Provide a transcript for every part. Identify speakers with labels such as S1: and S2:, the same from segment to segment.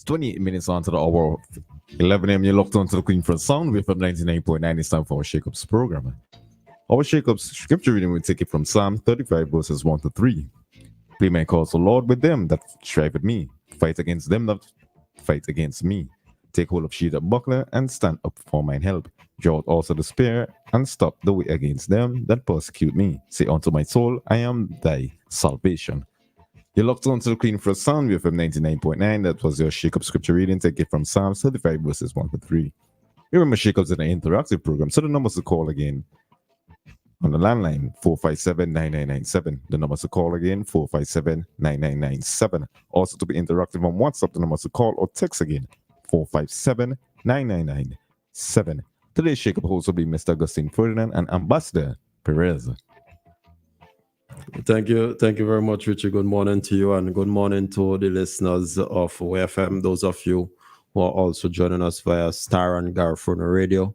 S1: It's 28 minutes on to the hour of 11 a.m. You're locked onto the Queen for Sound WEFM 99.9. It's time for our Shakeup's program. Our Shakeup's scripture reading will take it from Psalm 35, verses 1 to 3. Play my cause, O Lord, with them that strive with me. Fight against them that fight against me. Take hold of shield and buckler and stand up for mine help. Draw out also the spear and stop the way against them that persecute me. Say unto my soul, I am thy salvation. You're locked on to the Clean for Sound WEFM 99.9. That was your Shakeup scripture reading. Take it from Psalm 35, verses 1 to 3. Remember, Shakeup's an interactive program, so the numbers to call again on the landline 457-9997. The numbers to call again 457-9997. Also to be interactive on WhatsApp, the numbers to call or text again 457-9997. Today's Shakeup host will be Mr. Augustine, Ferdinand, and Ambassador Perez.
S2: Thank you very much, Richard. Good morning to you, and good morning to the listeners of WEFM. Those of you who are also joining us via Star and Garfuna Radio.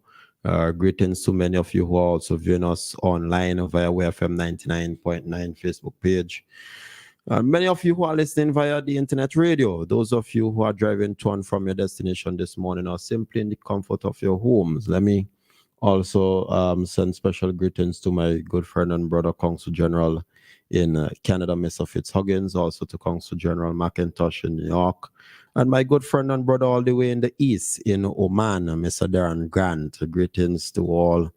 S2: Greetings to many of you who are also viewing us online via WEFM 99.9 Facebook page. Many of you who are listening via the internet radio. Those of you who are driving to and from your destination this morning or simply in the comfort of your homes. Let me also send special greetings to my good friend and brother, Consul General in Canada, Mr. Fitzhuggins, also to Consul General McIntosh in New York, and my good friend and brother all the way in the east in Oman, Mr. Darren Grant. Greetings to all.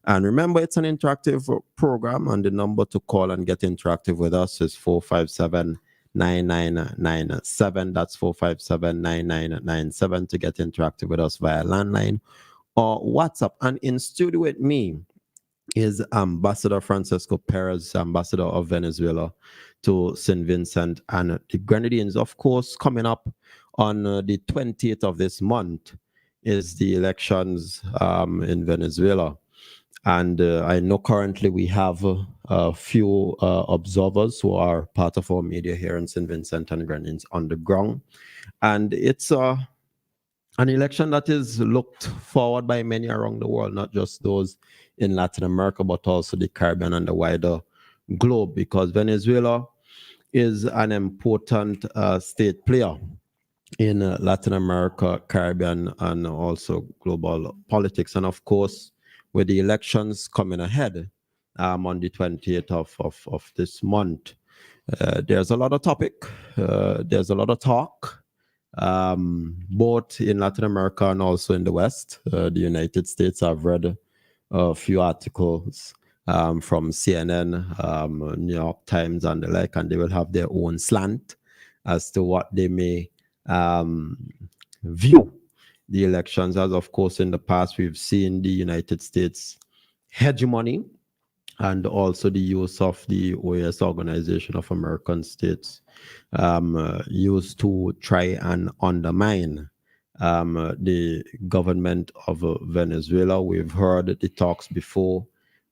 S2: And remember, it's an interactive program, and the number to call and get interactive with us is 457-9997. That's 457-9997 to get interactive with us via landline or WhatsApp. And in studio with me is Ambassador Francisco Perez, Ambassador of Venezuela to St. Vincent and the Grenadines. Of course, coming up on the 20th of this month is the elections in Venezuela. And I know currently we have a few observers who are part of our media here in St. Vincent and Grenadines on the ground. And it's an election that is looked forward by many around the world, not just those in Latin America, but also the Caribbean and the wider globe, because Venezuela is an important state player in Latin America, Caribbean, and also global politics. And of course, with the elections coming ahead on the 20th of this month, there's a lot of topic, there's a lot of talk, both in Latin America and also in the West. The United States, I've read a few articles from CNN, New York Times, and the like, and they will have their own slant as to what they may view the elections as. Of course, in the past, we've seen the United States hegemony and also the use of the OAS, Organization of American States, used to try and undermine the government of Venezuela. We've heard the talks before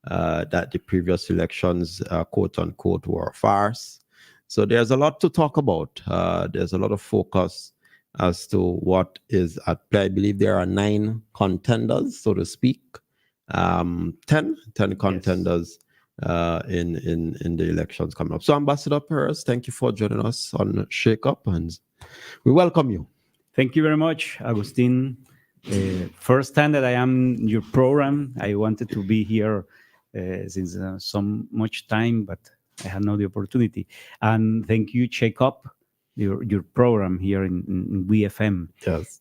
S2: that the previous elections, quote unquote, were a farce. So there's a lot to talk about. There's a lot of focus as to what is at play. I believe there are 9 contenders, so to speak, 10 contenders in the elections coming up. So Ambassador Perez, thank you for joining us on Shakeup, and we welcome you.
S3: Thank you very much, Augustine. First time that I am in your program. I wanted to be here since so much time, but I had no opportunity. And thank you, Shakeup, your program here in WEFM.
S2: Yes.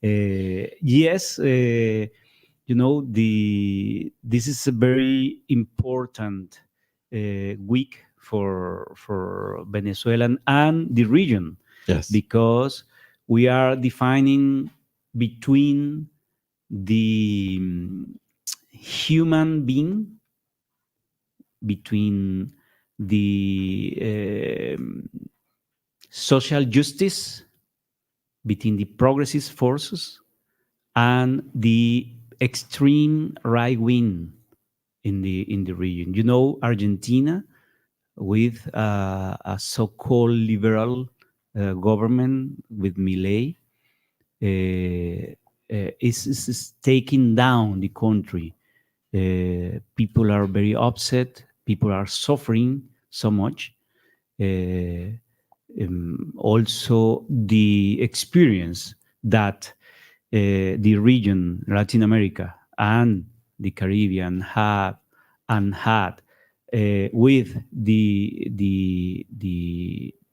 S3: Yes, you know, this is a very important week for Venezuelan and the region.
S2: Yes.
S3: Because we are defining between the human being, between the social justice, between the progressist forces and the extreme right wing in the region. You know, Argentina, with a so-called liberal government with Milei, is taking down the country. People are very upset. People are suffering so much. Also, the experience that the region, Latin America and the Caribbean, have and had with the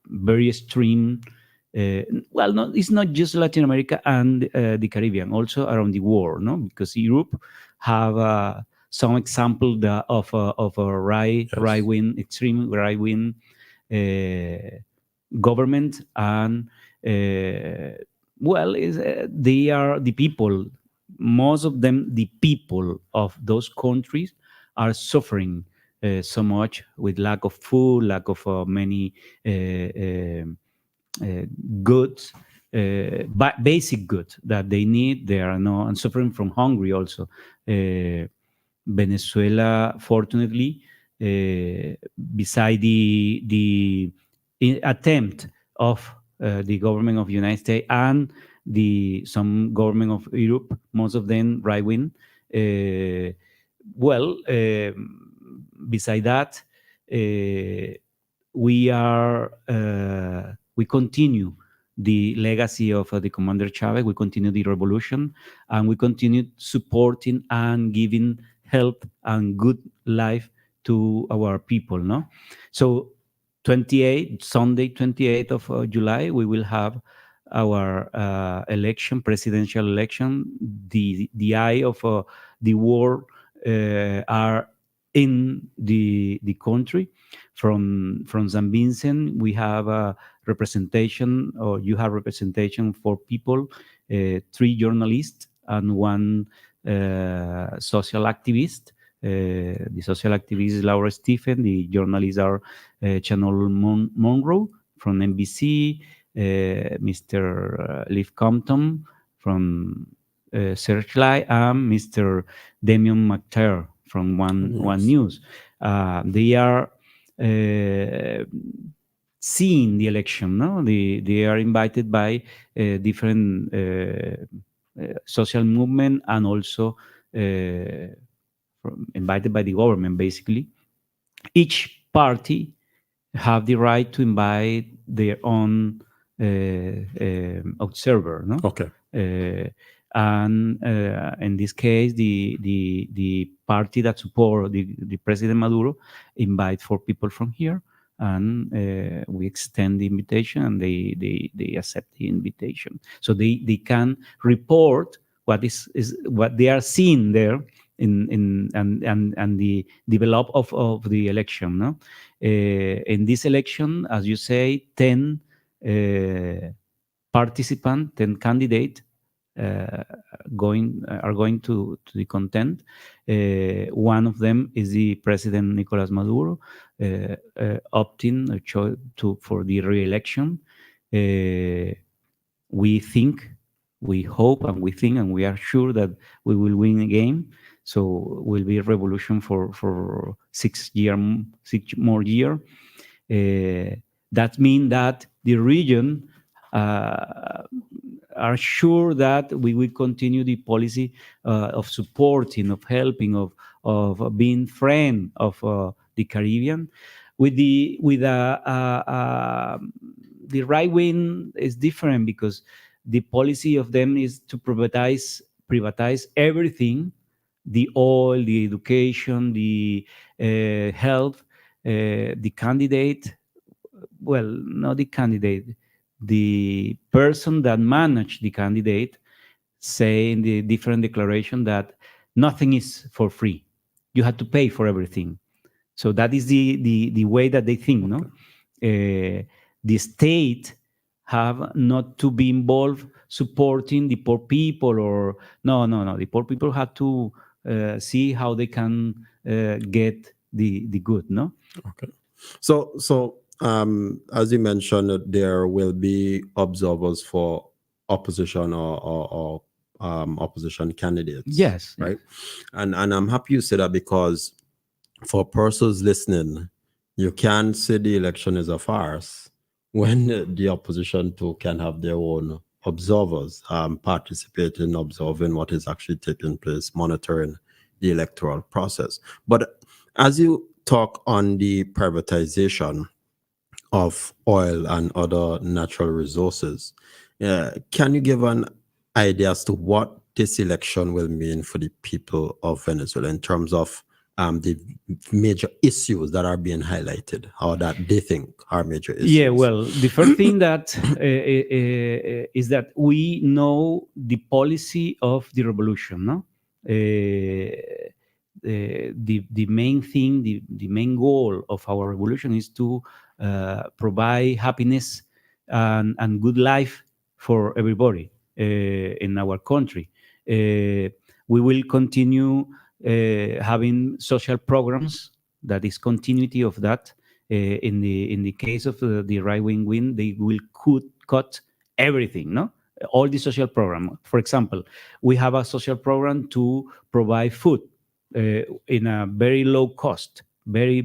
S3: very extreme. Well, no, it's not just Latin America and the Caribbean, also around the world, no, because Europe have some example of a right wing, extreme right wing government, and they are the people. Most of them, the people of those countries, are suffering so much with lack of food, lack of many goods, basic goods that they need. They are not, and suffering from hunger also. Venezuela, fortunately, beside the attempt of the government of the United States and some government of Europe, most of them right wing. Beside that, we continue the legacy of the Commander Chavez. We continue the revolution, and we continue supporting and giving help and good life to our people. No, so Sunday, 28th of July, we will have our presidential election. The eye of the world are in the country. From St. Vincent, we have a representation, or you have representation for people, 3 journalists and 1 social activist. The social activist is Laura Stephen. The journalists are Channel Monroe from NBC, Mr. Leif Compton from Searchlight, and Mr. Damian McTair from One News. They are seeing the election. No, they are invited by different social movement, and also invited by the government. Basically, each party have the right to invite their own observer. No,
S2: Okay.
S3: And in this case, the party that support the President Maduro invite 4 people from here, and we extend the invitation, and they accept the invitation, so they can report what is what they are seeing there and the develop of the election. No, in this election, as you say, 10 participants, 10 candidates are going to the content. One of them is the President Nicolas Maduro, opting for the re-election. We think, we hope, and we think, and we are sure that we will win again. So will be a revolution for 6 more years. That means that the region are sure that we will continue the policy of supporting, of helping, of being friend of the Caribbean. With the right wing is different, because the policy of them is to privatize everything: the oil, the education, the health. The candidate, well, not the candidate, the person that managed the candidate, say in the different declaration that nothing is for free. You have to pay for everything. So that is the way that they think. No, the state have not to be involved supporting the poor people, or no. The poor people have to see how they can get the good. No.
S2: Okay. So as you mentioned, there will be observers for opposition or opposition candidates.
S3: Yes.
S2: Right. And I'm happy you said that, because for persons listening, you can say the election is a farce when the opposition too can have their own observers participating, observing what is actually taking place, monitoring the electoral process. But as you talk on the privatization of oil and other natural resources, Can you give an idea as to what this election will mean for the people of Venezuela in terms of the major issues that are being highlighted, or that they think are major issues?
S3: Yeah, well, the first thing that is that we know the policy of the revolution, no? The main thing, the main goal of our revolution is to provide happiness and good life for everybody in our country. We will continue having social programs. That is continuity of that. In the case of the right wing win, they will cut everything, no, all the social program. For example, we have a social program to provide food in a very low cost, very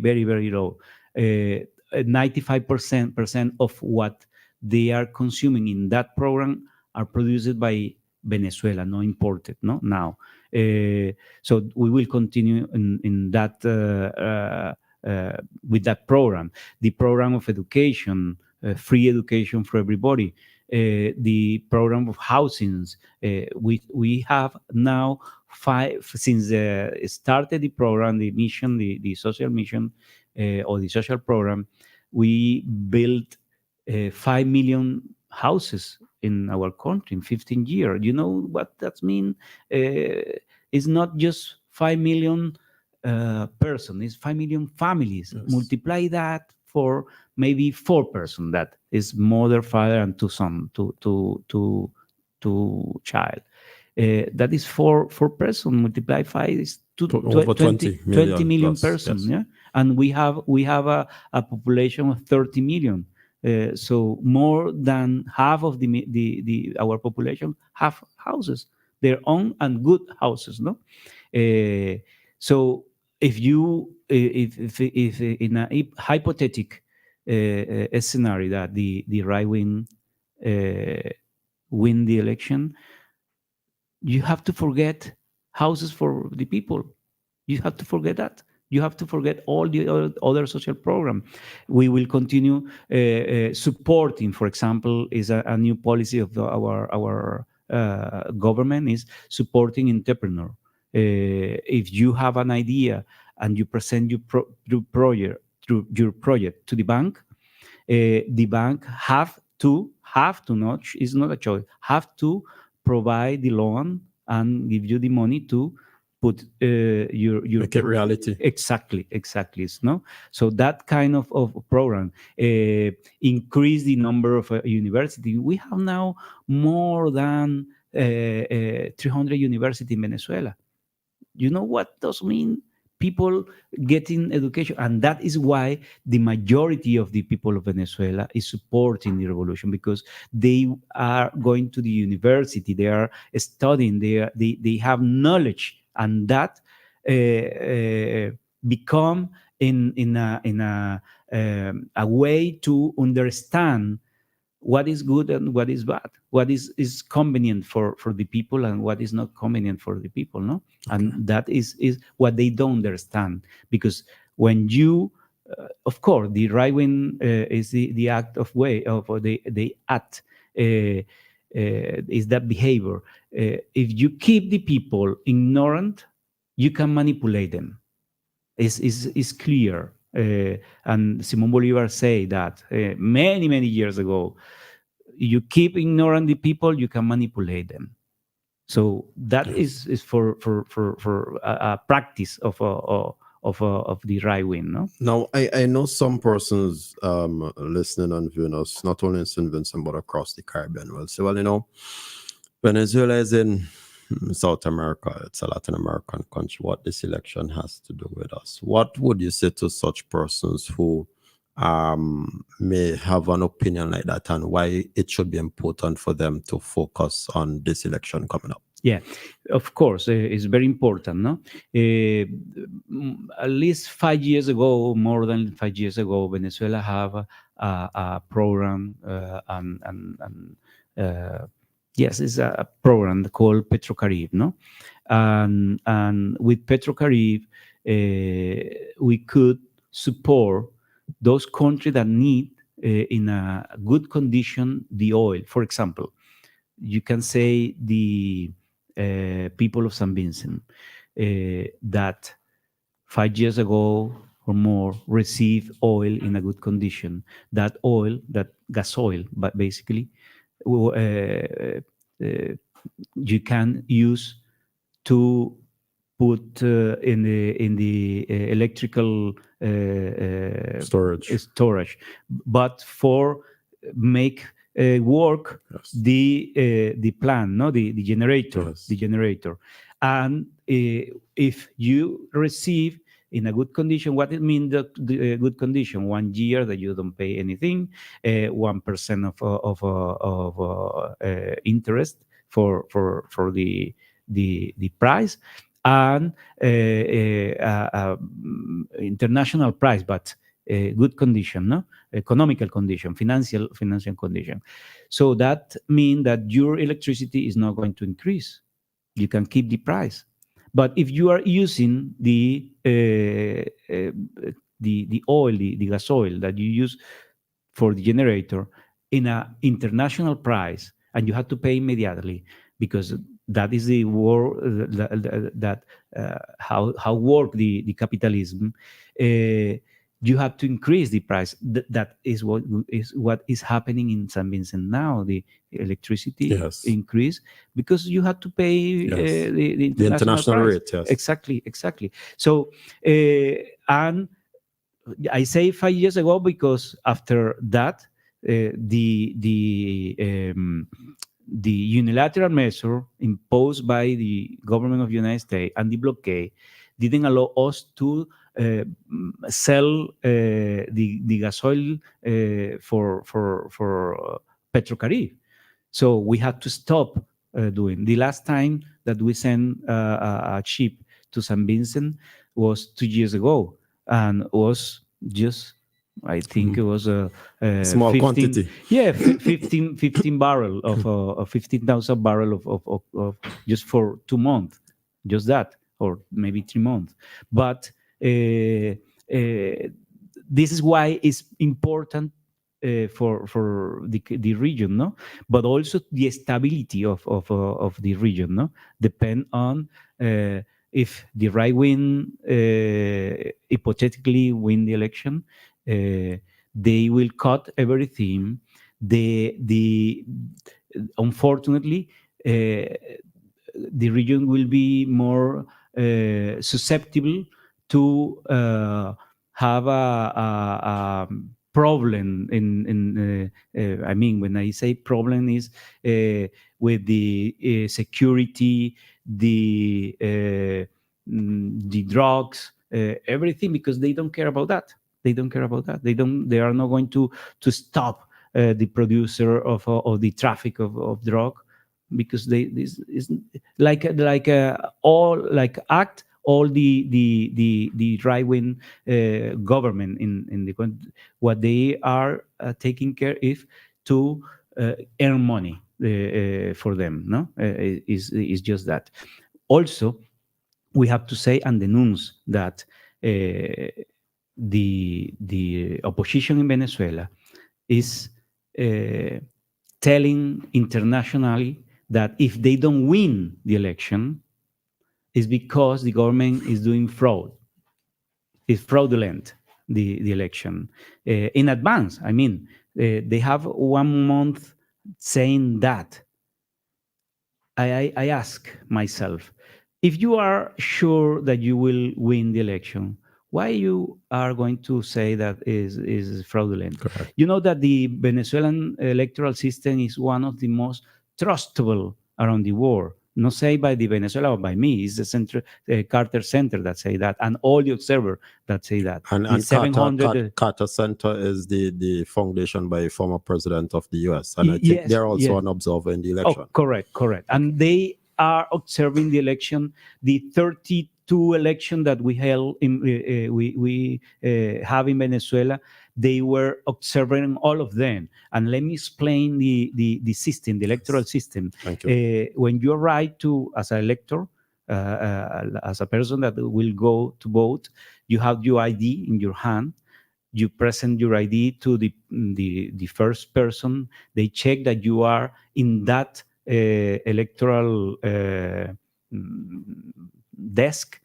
S3: low. 95% of what they are consuming in that program are produced by Venezuela, no imported, no now. So we will continue in that with that program. The program of education, free education for everybody. The program of housings. We have now five since started the program, the mission, the social mission or the social program. We built 5 million houses in our country in 15 years. You know what that means? It's not just 5 million person, it's 5 million families.
S2: Yes.
S3: Multiply that for maybe 4 person. That is mother, father, and 2 son, two child. That is 4 person. Multiply 5 is
S2: Over 20
S3: million
S2: plus,
S3: persons.
S2: yes.
S3: Yeah, and we have a population of 30 million. So more than half of the our population have houses, their own and good houses. No, so if you if in a hypothetical scenario that the right wing win the election, you have to forget houses for the people. You have to forget that. You have to forget all the other social program. We will continue supporting. For example, is a new policy of our government is supporting entrepreneur. If you have an idea and you present your project to the bank have to not, it's not a choice, have to provide the loan and give you the money to put your
S2: Make it reality.
S3: Exactly. No, so that kind of program increase the number of university. We have now more than 300 university in Venezuela. You know what does mean? People getting education, and that is why the majority of the people of Venezuela is supporting the revolution, because they are going to the university, they are studying, they have knowledge, and that become in a way to understand what is good and what is bad, what is convenient for the people and what is not convenient for the people, no? Okay. And that is what they don't understand, because when you of course the right wing is the act of way of, or they act is that behavior. If you keep the people ignorant, you can manipulate them. Is clear. And Simon Bolivar say that many years ago, you keep ignoring the people, you can manipulate them. So that is for a practice of the right wing. No.
S2: Now, I know some persons listening and viewing us, not only in St. Vincent but across the Caribbean, will say, well, you know, Venezuela is in South America, it's a Latin American country. What this election has to do with us? What would you say to such persons who may have an opinion like that, and why it should be important for them to focus on this election coming up?
S3: Yeah, of course, it's very important. No, at least 5 years ago, more than 5 years ago, Venezuela have a program and yes, it's a program called PetroCaribe, no? And with PetroCaribe, we could support those countries that need in a good condition the oil. For example, you can say the people of San Vincent that 5 years ago or more received oil in a good condition. That oil, that gas oil, but basically, you can use to put in the electrical storage, but for make work the plant, no, the generator, the generator, and if you receive in a good condition, what it means the good condition? 1 year that you don't pay anything, 1% of interest for the price, and international price, but good condition, no, economical condition, financial condition. So that means that your electricity is not going to increase. You can keep the price. But if you are using the oil, the gas oil that you use for the generator in an international price, and you have to pay immediately, because that is the war that how work the capitalism. You have to increase the price. That is what is happening in San Vincent now. The electricity increase because you have to pay the international
S2: rate.
S3: Yes. Exactly. So and I say 5 years ago because after that the unilateral measure imposed by the government of the United States and the blockade didn't allow us to sell the gas oil for Petrocaribe. So we had to stop doing. The last time that we sent a ship to San Vincent was 2 years ago, and was just, I think it was a
S2: small
S3: 15,
S2: quantity.
S3: Yeah, 15 barrel of 15,000 barrel of just for 2 months, just that, or maybe 3 months. But this is why it's important for the region, no, but also the stability of the region, no, depend on if the right wing hypothetically win the election, they will cut everything. Unfortunately, the region will be more susceptible to have a problem I mean, when I say problem is with the security, the drugs, everything, because they don't care about that. They are not going to stop the producer of the traffic of drug, because this is like all the right wing government in the country. What they are taking care is to earn money for them. No, is just that. Also, we have to say and denounce that the opposition in Venezuela is telling internationally that if they don't win the election, it's because the government is doing fraud. It's fraudulent, the election. In advance, I mean, they have 1 month saying that. I ask myself, if you are sure that you will win the election, why you are going to say that is fraudulent?
S2: Correct.
S3: You know that the Venezuelan electoral system is one of the most trustable around the world. Not say by the Venezuela or by me. It's the Carter Center that say that, and all the observers that say that.
S2: And 700 Carter Center is the foundation by former president of the U.S. And I think they're also an observer in the election.
S3: Oh, correct. And they are observing the election, the 32 election that we held in we have in Venezuela. They were observing all of them. And let me explain the system, the electoral system.
S2: Thank you.
S3: When you arrive as an elector, as a person that will go to vote, you have your ID in your hand. You present your ID to the first person. They check that you are in that electoral desk,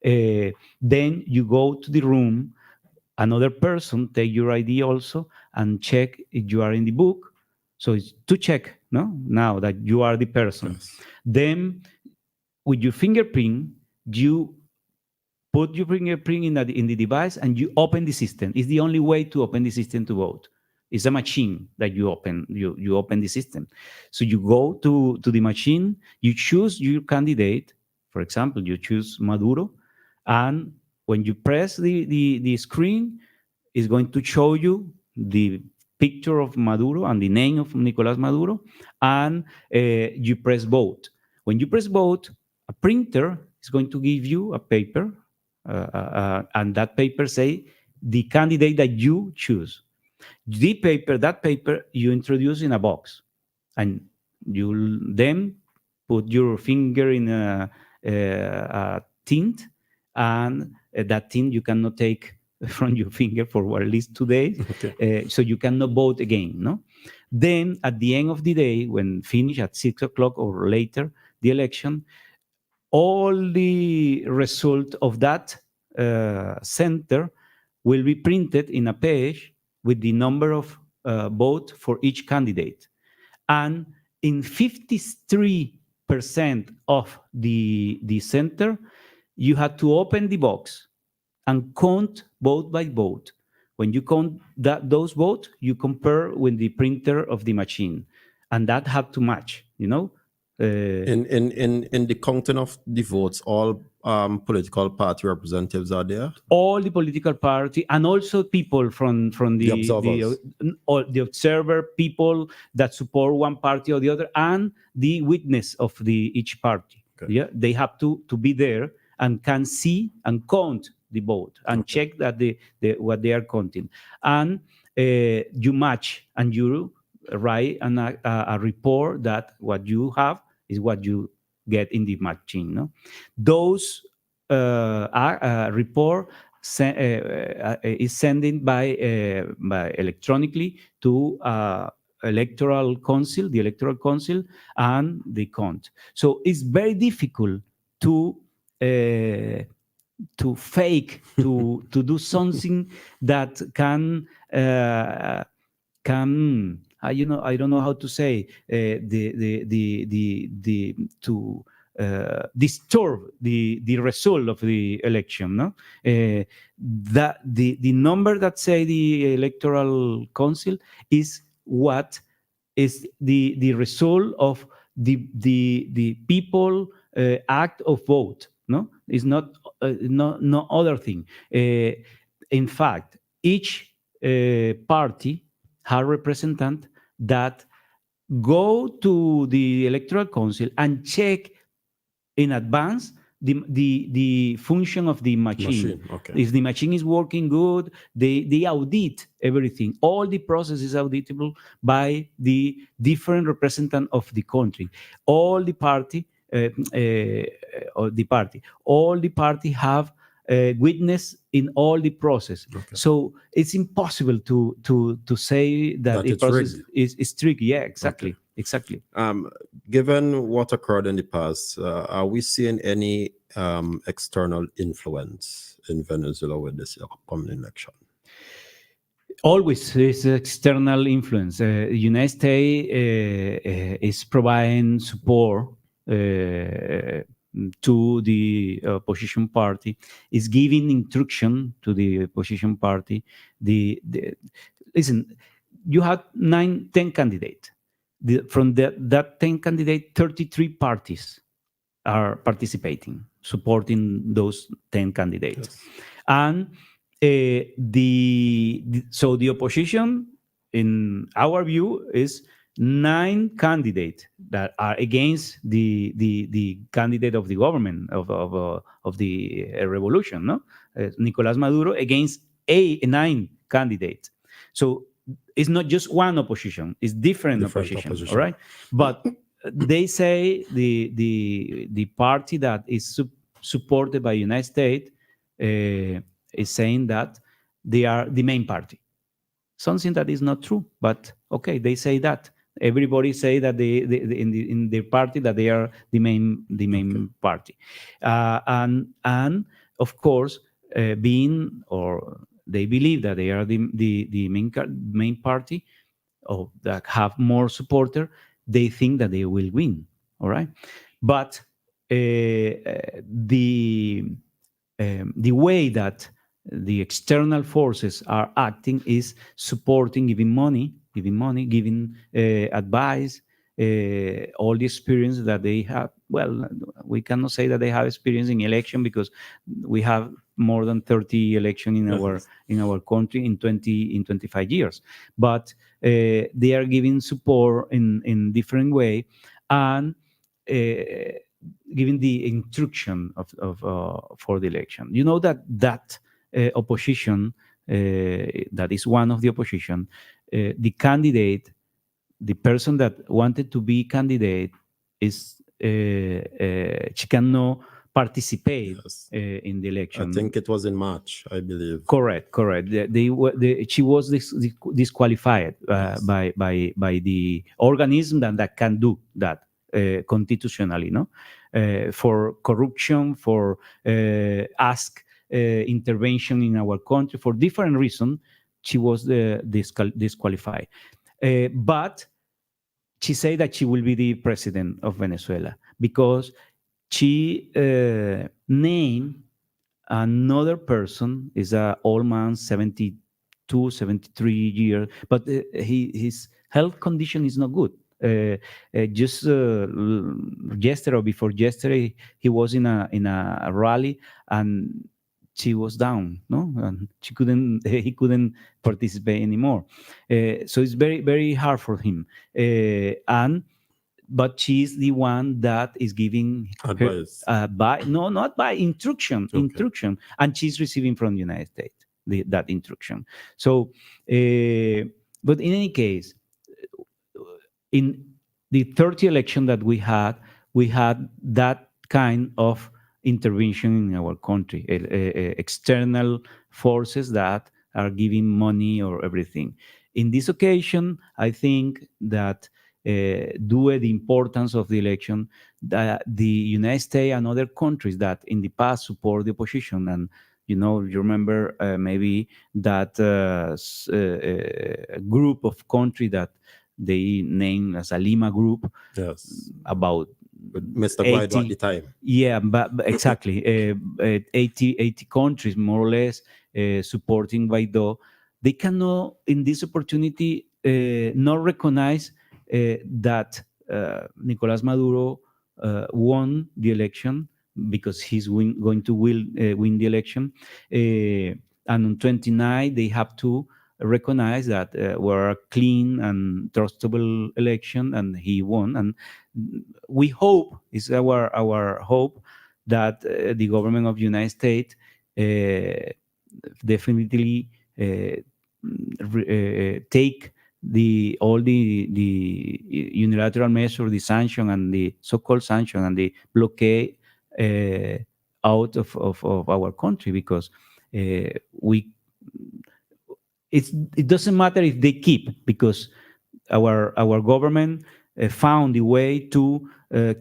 S3: then you go to the room. Another person take your ID also and check if you are in the book. So it's to check, no, now that you are the person.
S2: Yes.
S3: Then with your fingerprint, you put your fingerprint in the device and you open the system. It's the only way to open the system to vote. It's a machine that you open. You open the system. So you go to the machine, you choose your candidate. For example, you choose Maduro, and when you press the screen, it's going to show you the picture of Maduro and the name of Nicolas Maduro, and you press vote. When you press vote, a printer is going to give you a paper, and that paper say the candidate that you choose. That paper you introduce in a box, and you then put your finger in a tint, and that tint you cannot take from your finger for at least 2 days.
S2: Okay.
S3: So you cannot vote again, no? Then at the end of the day, when finish at 6 o'clock or later, the election, all the result of that center will be printed in a page with the number of vote for each candidate. And in 53% of the center, you had to open the box and count vote by vote. When you count those votes, you compare with the printer of the machine, and that had to match, you know.
S2: In the counting of the votes, all political party representatives are there.
S3: All the political party and also people from
S2: The observers.
S3: the observer, people that support one party or the other, and the witness of each party.
S2: Okay.
S3: Yeah, they have to be there and can see and count the vote and check that what they are counting, and you match and you write a report that what you have is what you get in the machine. No, those report is sending by electronically to electoral council, the electoral council, and the count. So it's very difficult to fake, to do something that can I don't know how to say to disturb the result of the election. No, that the number that say the electoral council is what is the result of the people act of vote. No, it's not no other thing. In fact, each party has representative that go to the electoral council and check in advance the function of the machine.
S2: Okay.
S3: If the machine is working good, they audit everything. All the process is auditable by the different representative of the country. All the party have witness in all the process.
S2: Okay.
S3: So it's impossible to say that the
S2: it's
S3: process
S2: rigged.
S3: is tricky. Yeah, exactly.
S2: Okay.
S3: Exactly.
S2: Given what occurred in the past, are we seeing any external influence in Venezuela with this upcoming election?
S3: Always is external influence. United States is providing support to the opposition party, is giving instruction to the opposition party. Listen, you have 10 candidates. From that 10 candidates, 33 parties are participating, supporting those 10 candidates.
S2: Yes.
S3: And so the opposition, in our view, is 9 candidates that are against the candidate of the government of the revolution. No, Nicolas Maduro against 9 candidates. So it's not just one opposition; it's different opposition. All right, but they say the party that is supported by United States is saying that they are the main party. Something that is not true, but okay, they say that. Everybody say that in their party that they are the main party, and of course, being or they believe that they are the main party, or that have more supporter. They think that they will win. All right, but the way that the external forces are acting is supporting, giving money, giving advice, all the experience that they have. Well, we cannot say that they have experience in election, because we have more than 30 election in our country in 25 years. But they are giving support in different way, and giving the instruction of for the election. You know that opposition, that is one of the opposition, the candidate, the person that wanted to be candidate, is she cannot participate in the election.
S2: I think it was in March, I believe.
S3: Correct. She was disqualified by the organism that can do that constitutionally, no, for corruption, for ask intervention in our country for different reasons. She was disqualified, but she said that she will be the president of Venezuela because she named another person. Is a old man, 72, 73 years, but his health condition is not good. Just yesterday or before yesterday, he was in a rally, and she was down, no, and he couldn't participate anymore. So it's very, very hard for him. But she's the one that is giving
S2: advice.
S3: Not by instruction, and she's receiving from the United States that instruction. So, but in any case, in the 30 election that we had that kind of intervention in our country, external forces that are giving money or everything. In this occasion, I think that due to the importance of the election, that the United States and other countries that in the past support the opposition, and you remember maybe that group of countries that they named as a Lima group, about
S2: with Mr. Guaido at the time.
S3: Yeah, but exactly, 80 countries more or less supporting Guaido. They cannot, in this opportunity, not recognize that Nicolás Maduro won the election, because he's going to win the election. And on 29, they have to recognize that were a clean and trustable election, and he won. And we hope, is our hope, that the government of the United States definitely take all the unilateral measure, the sanction and the so-called sanction and the blockade out of our country, because it doesn't matter if they keep, because our government found the way to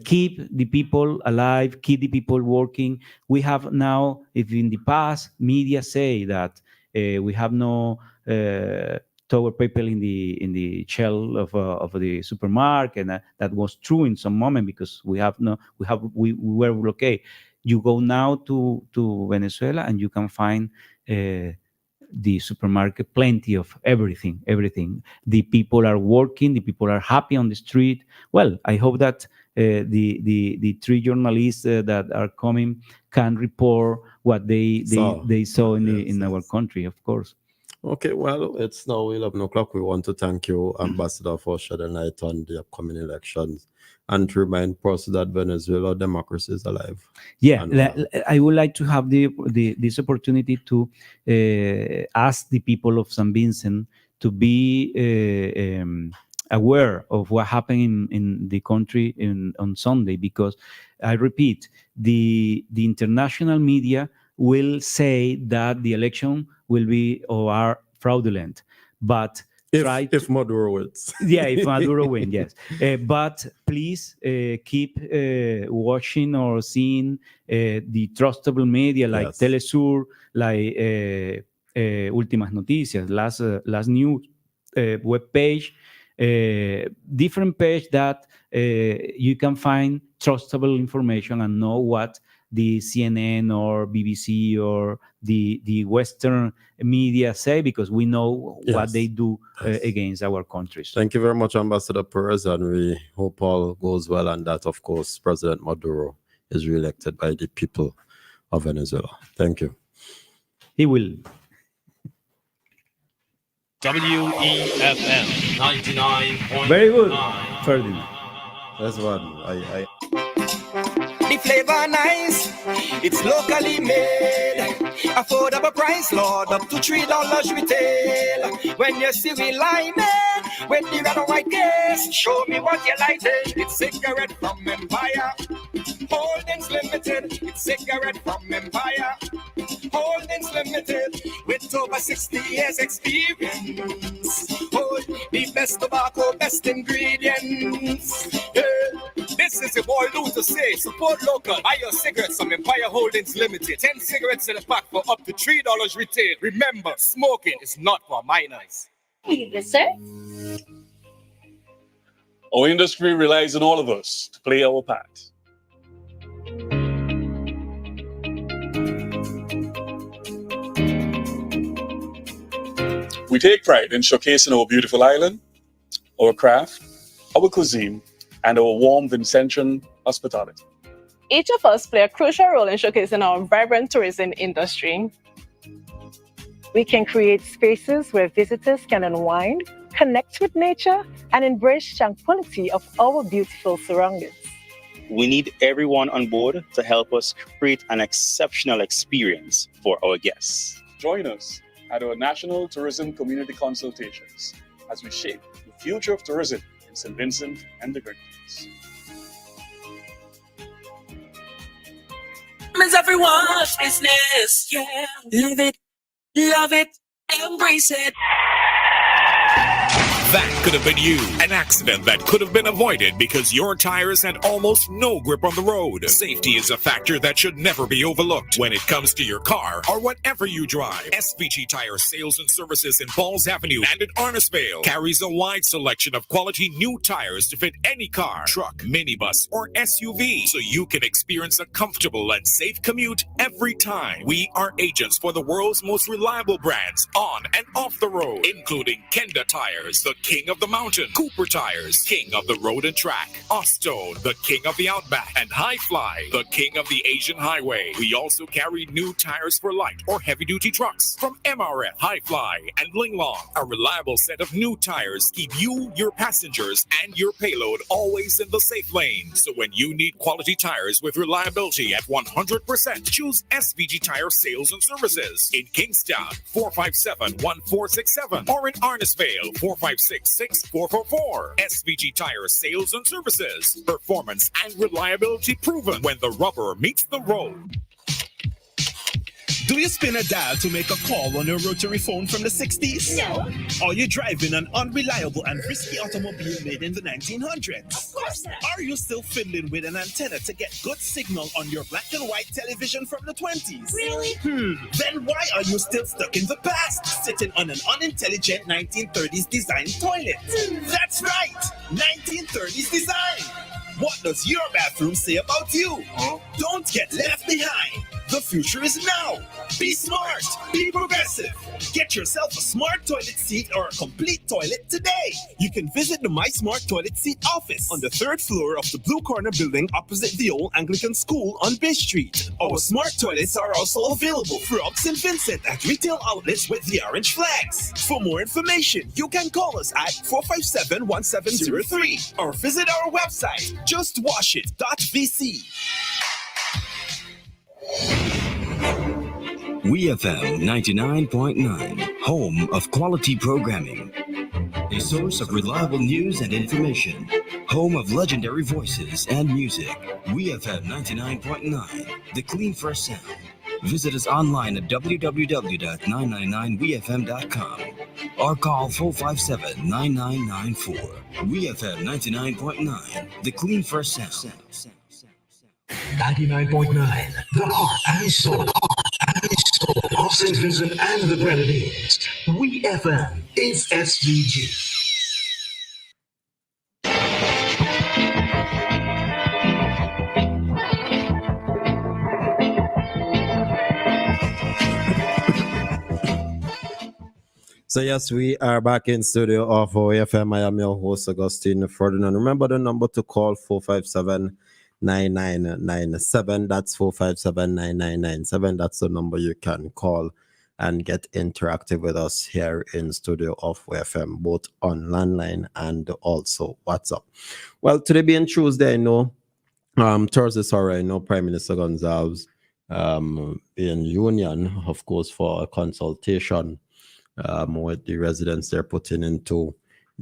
S3: keep the people alive, keep the people working. We have now, if in the past media say that we have no toilet paper in the shelf of the supermarket, and that was true in some moment, because we were blockade. You go now to Venezuela and you can find the supermarket plenty of everything. The people are working, the people are happy on the street. Well, I hope that the three journalists that are coming can report what they saw in our country, of course.
S2: Okay, well, it's now 11 o'clock. We want to thank you, Ambassador, for shedding light on the upcoming elections and to remind us that Venezuela democracy is alive.
S3: Yeah, I would like to have this opportunity to ask the people of St. Vincent to be aware of what happened in the country on Sunday, because I repeat, the international media will say that the election will be or are fraudulent, but
S2: If Maduro wins.
S3: Yeah, if Maduro wins, yes. But please keep watching or seeing the trustable media like
S2: Yes.
S3: Telesur, like Últimas Noticias, last news web page, different page that you can find trustable information and know what the CNN or BBC or the Western media say, because we know what
S2: Yes.
S3: they do
S2: Yes.
S3: against our countries.
S2: Thank you very much, Ambassador Perez, and we hope all goes well, and that, of course, President Maduro is re-elected by the people of Venezuela. Thank you.
S3: He will.
S4: WEFM 99.9.
S3: Very good, Ferdinand.
S2: That's one.
S5: The flavor nice, it's locally made. Affordable price, Lord, up to $3 retail. When you see we line it with the red and white case, show me what you like. It's cigarette from Empire, Holdings Limited. It's cigarette from Empire, Holdings Limited, with over 60 years experience. Oh, the best tobacco, best ingredients. Yeah. This is your boy Lou to say, support local, buy your cigarettes from Empire Holdings Limited. 10 cigarettes in a pack for up to $3 retail. Remember, smoking is not for minors.
S6: Yes, sir.
S7: Our industry relies on all of us to play our part. We take pride in showcasing our beautiful island, our craft, our cuisine, and our warm Vincentian hospitality.
S6: Each of us play a crucial role in showcasing our vibrant tourism industry.
S8: We can create spaces where visitors can unwind, connect with nature, and embrace tranquility of our beautiful surroundings.
S9: We need everyone on board to help us create an exceptional experience for our guests.
S7: Join us at our National Tourism Community Consultations as we shape the future of tourism in St. Vincent and the Grenadines.
S10: It's everyone's business, yeah. Love it, embrace it.
S11: That could have been you. An accident that could have been avoided because your tires had almost no grip on the road. Safety is a factor that should never be overlooked when it comes to your car or whatever you drive. SVG Tire Sales and Services in Falls Avenue and in Arnisvale carries a wide selection of quality new tires to fit any car, truck, minibus, or SUV, so you can experience a comfortable and safe commute every time. We are agents for the world's most reliable brands on and off the road, including Kenda Tires, the king of the mountain, Cooper Tires, king of the road and track, Ostone, the king of the outback, and High Fly, the king of the Asian highway. We also carry new tires for light or heavy duty trucks from MRF, High Fly, and Linglong. A reliable set of new tires keep you, your passengers, and your payload always in the safe lane. So when you need quality tires with reliability at 100%, choose SVG Tire Sales and Services in Kingstown, 457-1467, or in Arnisvale, 456-6444. SVG Tire Sales and Services. Performance and reliability proven when the rubber meets the road.
S12: Do you spin a dial to make a call on your rotary phone from the 60s?
S10: No.
S12: Are you driving an unreliable and risky automobile made in the 1900s?
S10: Of course not.
S12: Are you still fiddling with an antenna to get good signal on your black and white television from the 20s?
S10: Really?
S12: Then why are you still stuck in the past, sitting on an unintelligent 1930s design toilet? That's right, 1930s design. What does your bathroom say about you? Don't get left behind. The future is now. Be smart. Be progressive. Get yourself a smart toilet seat or a complete toilet today. You can visit the My Smart Toilet Seat office on the 3rd floor of the Blue Corner building opposite the old Anglican School on Bay Street. Our smart toilets are also available throughout St. Vincent at retail outlets with the orange flags. For more information, you can call us at 457-1703 or visit our website, justwashit.vc.
S13: WEFM 99.9, home of quality programming. A source of reliable news and information. Home of legendary voices and music. WEFM 99.9, the clean fresh sound. Visit us online at www.999wefm.com or call 457-9994. WeFM 99.9, the clean first sound.
S10: 99.9, the heart and soul of St. Vincent and the Grenadines. WeFM is SVG.
S2: So yes, we are back in studio of WEFM. I am your host, Augustine Ferdinand. Remember the number to call 457-9997. That's 457-9997. That's the number you can call and get interactive with us here in studio of WEFM, both on landline and also WhatsApp. Well, today being Tuesday, I know Thursday, sorry, I know Prime Minister Gonzalez in Union, of course, for a consultation with the residents they're putting into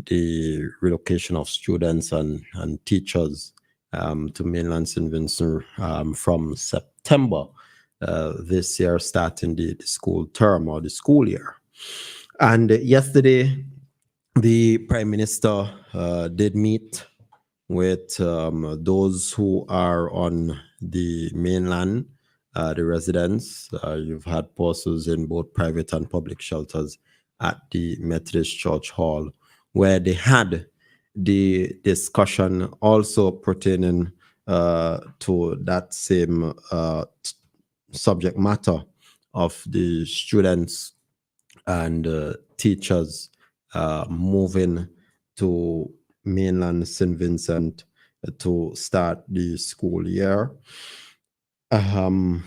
S2: the relocation of students and teachers to mainland St. Vincent from September this year, starting the school term or the school year. And yesterday, the Prime Minister did meet with those who are on the mainland, the residents. You've had pauses in both private and public shelters at the Methodist Church Hall, where they had the discussion also pertaining to that same subject matter of the students and teachers moving to mainland St. Vincent to start the school year. And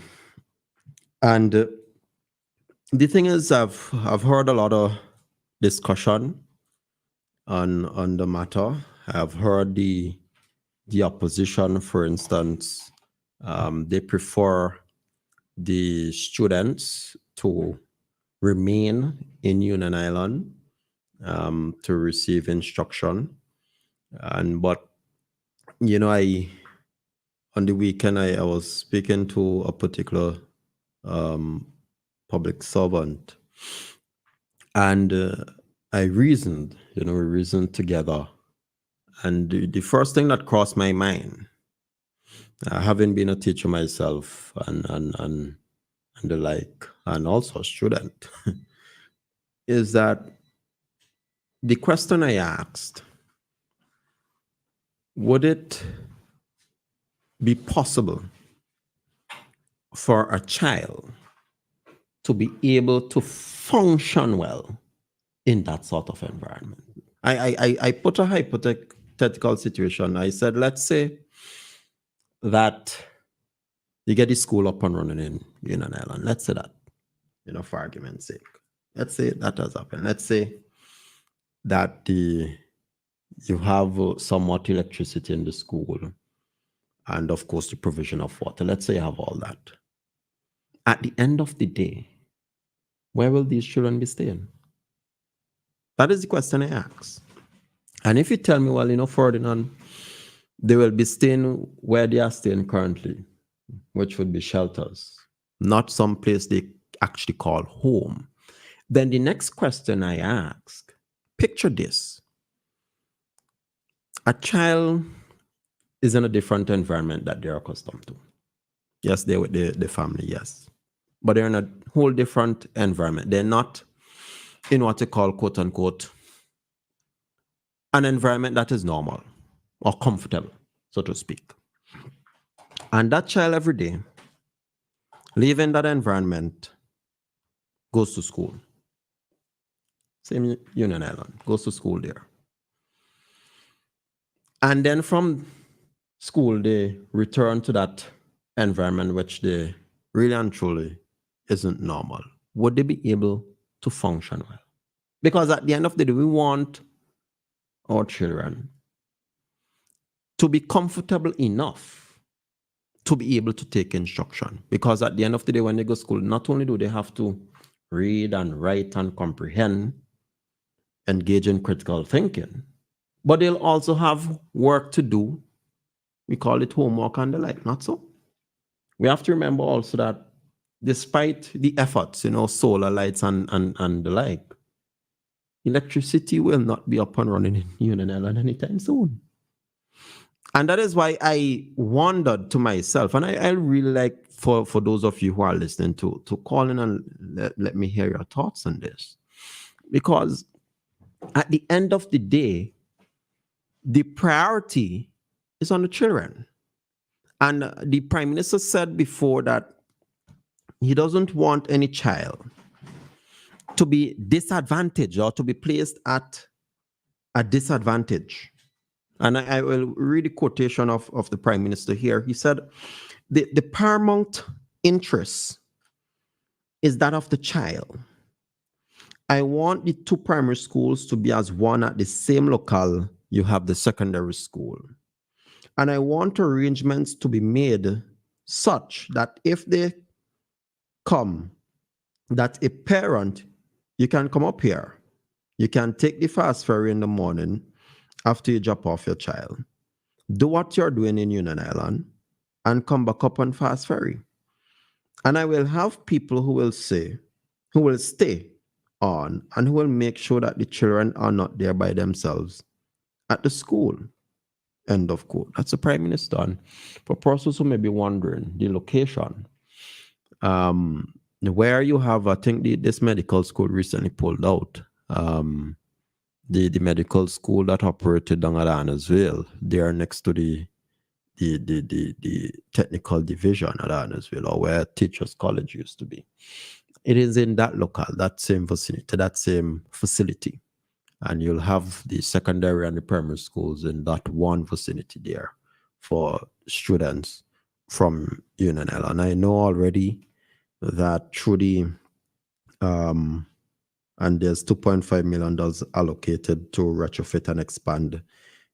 S2: the thing is, I've heard a lot of discussion on the matter. I've heard the opposition, for instance, they prefer the students to remain in Union Island to receive instruction. But you know, on the weekend I was speaking to a particular public servant, and I reasoned, we reasoned together, and the first thing that crossed my mind, having been a teacher myself and the like, and also a student, is that the question I asked, would it be possible for a child to be able to function well in that sort of environment? I put a hypothetical situation. I said, let's say that you get the school up and running in Union Island. Let's say that, for argument's sake. Let's say that has happened. Let's say that you have somewhat electricity in the school, and of course the provision of water. Let's say you have all that. At the end of the day, where will these children be staying? That is the question I ask. And if you tell me, well, Ferdinand, they will be staying where they are staying currently, which would be shelters, not some place they actually call home, then the next question I ask, picture this. A child is in a different environment that they're accustomed to. Yes, they're with the family, yes. But they're in a whole different environment. They're not in what you call, quote unquote, an environment that is normal or comfortable, so to speak. And that child every day, leaving that environment, goes to school. Same Union Island, goes to school there. And then from school, they return to that environment which they really and truly isn't normal. Would they be able to function well? Because at the end of the day, we want our children to be comfortable enough to be able to take instruction. Because at the end of the day, when they go to school, not only do they have to read and write and comprehend, engage in critical thinking, but they'll also have work to do. We call it homework and the like, not so? We have to remember also that despite the efforts, solar lights and the like, electricity will not be up and running in Union Island anytime soon. And that is why I wondered to myself, and I really like for those of you who are listening to call in and let me hear your thoughts on this. Because at the end of the day, the priority is on the children. And the Prime Minister said before that he doesn't want any child to be disadvantaged or to be placed at a disadvantage. And I will read a quotation of the Prime Minister here. He said, the paramount interest is that of the child. I want the two primary schools to be as one at the same locale you have the secondary school. And I want arrangements to be made such that if they come, that a parent, you can come up here. You can take the fast ferry in the morning after you drop off your child. Do what you're doing in Union Island and come back up on fast ferry. And I will have people who will stay on and who will make sure that the children are not there by themselves at the school. End of quote. That's the Prime Minister. And for persons who may be wondering, the location, where you have, I think this medical school recently pulled out. The medical school that operated down at Annesville, they are next to the technical division at Annesville, or where Teachers College used to be. It is in that locale, that same vicinity, that same facility. And you'll have the secondary and the primary schools in that one vicinity there for students from Union Island. I know already that through the and there's $2.5 million allocated to retrofit and expand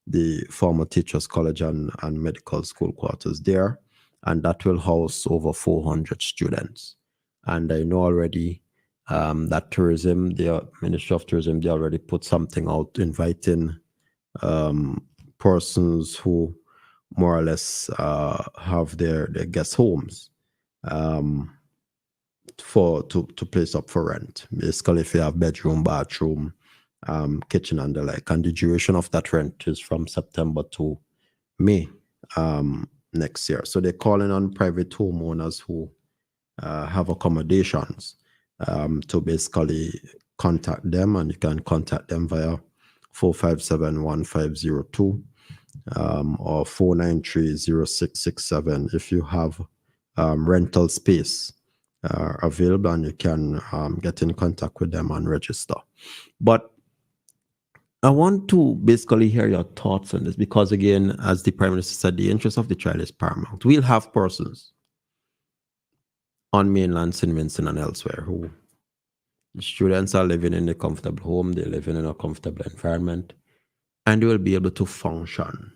S2: the former Teachers College and medical school quarters there, and that will house over 400 students. And I know already that tourism, the Ministry of Tourism, they already put something out inviting persons who more or less have their guest homes to place up for rent. Basically, if you have bedroom, bathroom, kitchen and the like. And the duration of that rent is from September to May next year. So they're calling on private homeowners who have accommodations to basically contact them, and you can contact them via 457-1502 or 493-0667 if you have rental space available, and you can get in contact with them and register. But I want to basically hear your thoughts on this, because again, as the Prime Minister said, the interest of the child is paramount. We'll have persons on mainland St. Vincent and elsewhere who the students are living in a comfortable home, they're living in a comfortable environment, and they will be able to function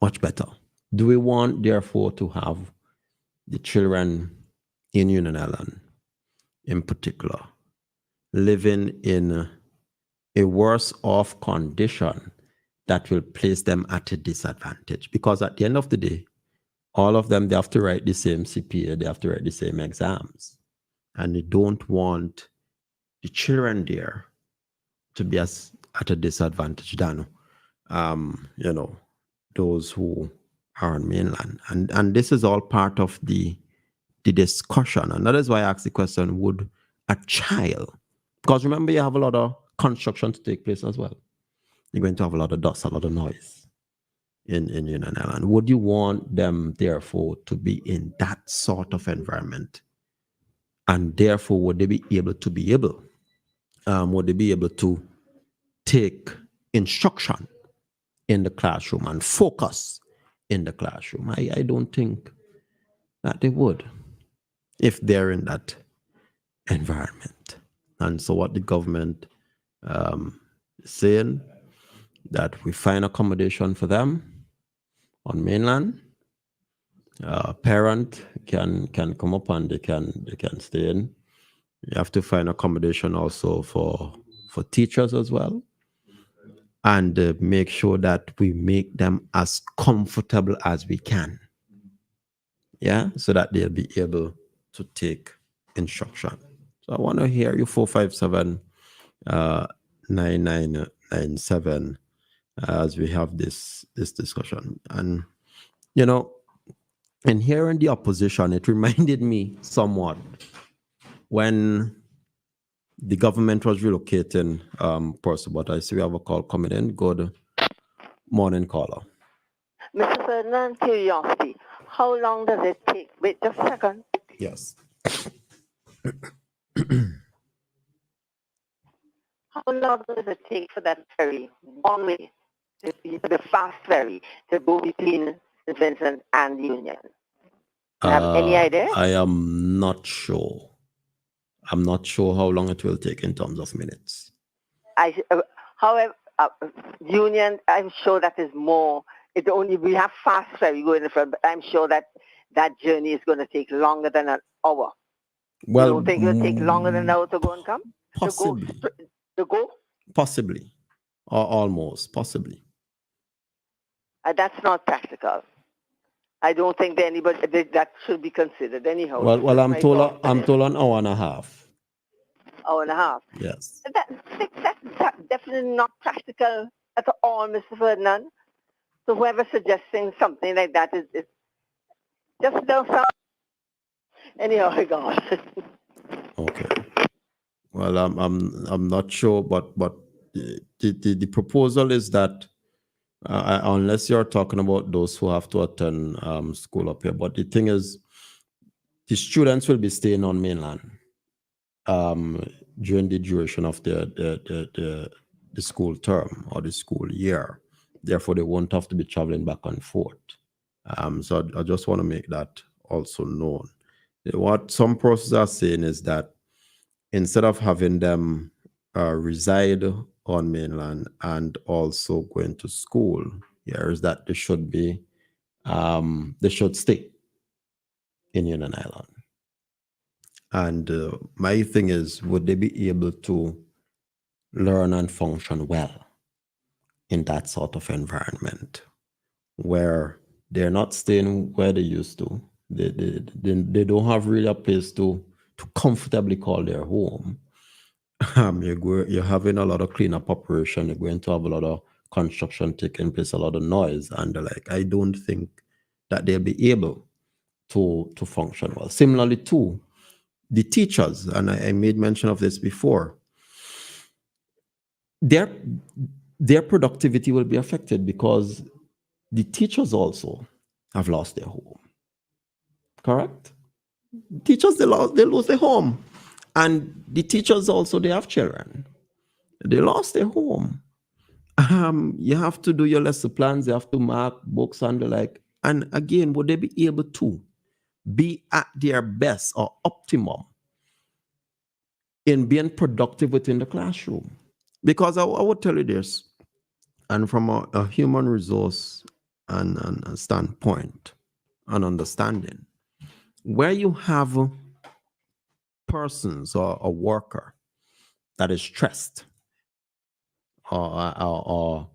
S2: much better. Do we want, therefore, to have the children in Union Island, in particular, living in a worse off condition that will place them at a disadvantage? Because at the end of the day, all of them, they have to write the same CPA, they have to write the same exams. And they don't want the children there to be at a disadvantage than, those who are on mainland. And this is all part of the discussion. And that is why I asked the question, would a child, because remember, you have a lot of construction to take place as well. You're going to have a lot of dust, a lot of noise in Union Island. Would you want them, therefore, to be in that sort of environment? And therefore, would they be able to take instruction in the classroom and focus in the classroom? I don't think that they would if they're in that environment. And so what the government is saying, that we find accommodation for them on mainland. Parent can come up and they can stay in. You have to find accommodation also for teachers as well, and make sure that we make them as comfortable as we can. Yeah, so that they'll be able to take instruction. So I want to hear you, 457 9997 as we have this discussion. And in hearing the opposition, it reminded me somewhat when the government was relocating person. But I see we have a call coming in. Good morning, caller.
S14: Mr. Ferdinand, curiosity. How long does it take? Wait just a second.
S2: Yes.
S14: How long does it take for that ferry, one way, the fast ferry, to go between St. Vincent and Union? You have any idea?
S2: I am not sure. I'm not sure how long it will take in terms of minutes.
S14: However, Union, I'm sure that is more. It's only we have fast ferry going in front, but I'm sure that that journey is going to take longer than an hour.
S2: Well,
S14: you don't think it will take longer than an hour to go and come?
S2: Possibly.
S14: To go?
S2: Possibly, or almost possibly.
S14: That's not practical. I don't think that anybody that should be considered anyhow.
S2: Well, I'm told an hour and a half.
S14: Hour and a half.
S2: Yes.
S14: That's definitely not practical at all, Mr. Ferdinand. So whoever suggesting something like that is just don't sound. Anyhow, I go on.
S2: Okay. Well, I'm not sure, but the proposal is that unless you're talking about those who have to attend school up here, but the thing is, the students will be staying on mainland during the duration of the school term or the school year. Therefore, they won't have to be traveling back and forth. So I just want to make that also known. What some processes are saying is that instead of having them reside on mainland and also going to school, is that they should stay in Union Island. And my thing is, would they be able to learn and function well in that sort of environment where they're not staying where they used to? They don't have really a place to comfortably call their home. You're having a lot of cleanup operation. You're going to have a lot of construction taking place, a lot of noise, and I don't think that they'll be able to function well. Similarly, too, the teachers, and I made mention of this before, their productivity will be affected because the teachers also have lost their home. Correct? Teachers, they lose their home. And the teachers also, they have children. They lost their home. You have to do your lesson plans. You have to mark books and the like. And again, would they be able to be at their best or optimum in being productive within the classroom? Because I would tell you this, and from a human resource and a standpoint and understanding, where you have persons or a worker that is stressed or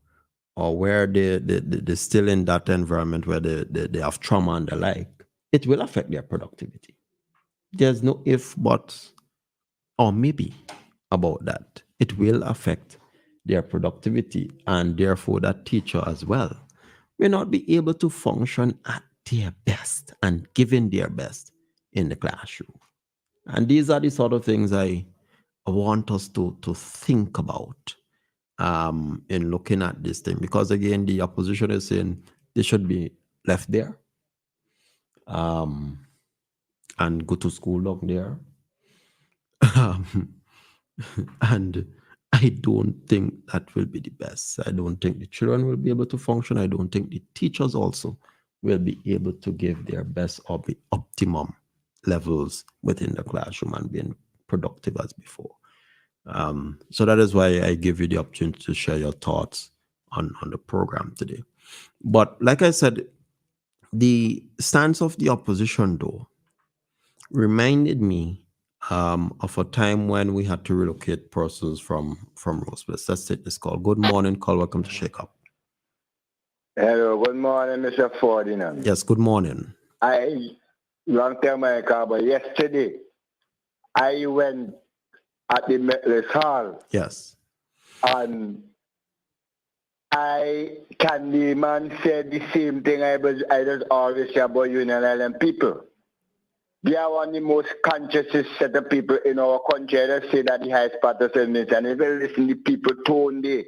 S2: where they're still in that environment where they have trauma and the like, it will affect their productivity. There's no if, but, or maybe about that. It will affect their productivity, and therefore that teacher as well may not be able to function at their best and giving their best in the classroom. And these are the sort of things I want us to think about in looking at this thing. Because again, the opposition is saying they should be left there and go to school down there. And I don't think that will be the best. I don't think the children will be able to function. I don't think the teachers also will be able to give their best or be optimum levels within the classroom and being productive as before. So that is why I give you the opportunity to share your thoughts on the program today. But like I said, the stance of the opposition, though, reminded me of a time when we had to relocate persons from Rosebless. Let's take this call. Good morning, call. Welcome to Shakeup.
S15: Hello, good morning, Mr. Ferdinand.
S2: Yes, good morning.
S15: Long time ago, but yesterday I went at the Metliss Hall.
S2: Yes.
S15: And I can name and say the same thing I just always say about Union Island people. They are one of the most conscious set of people in our country. I just say that the highest part of it. And if you listen to people tone they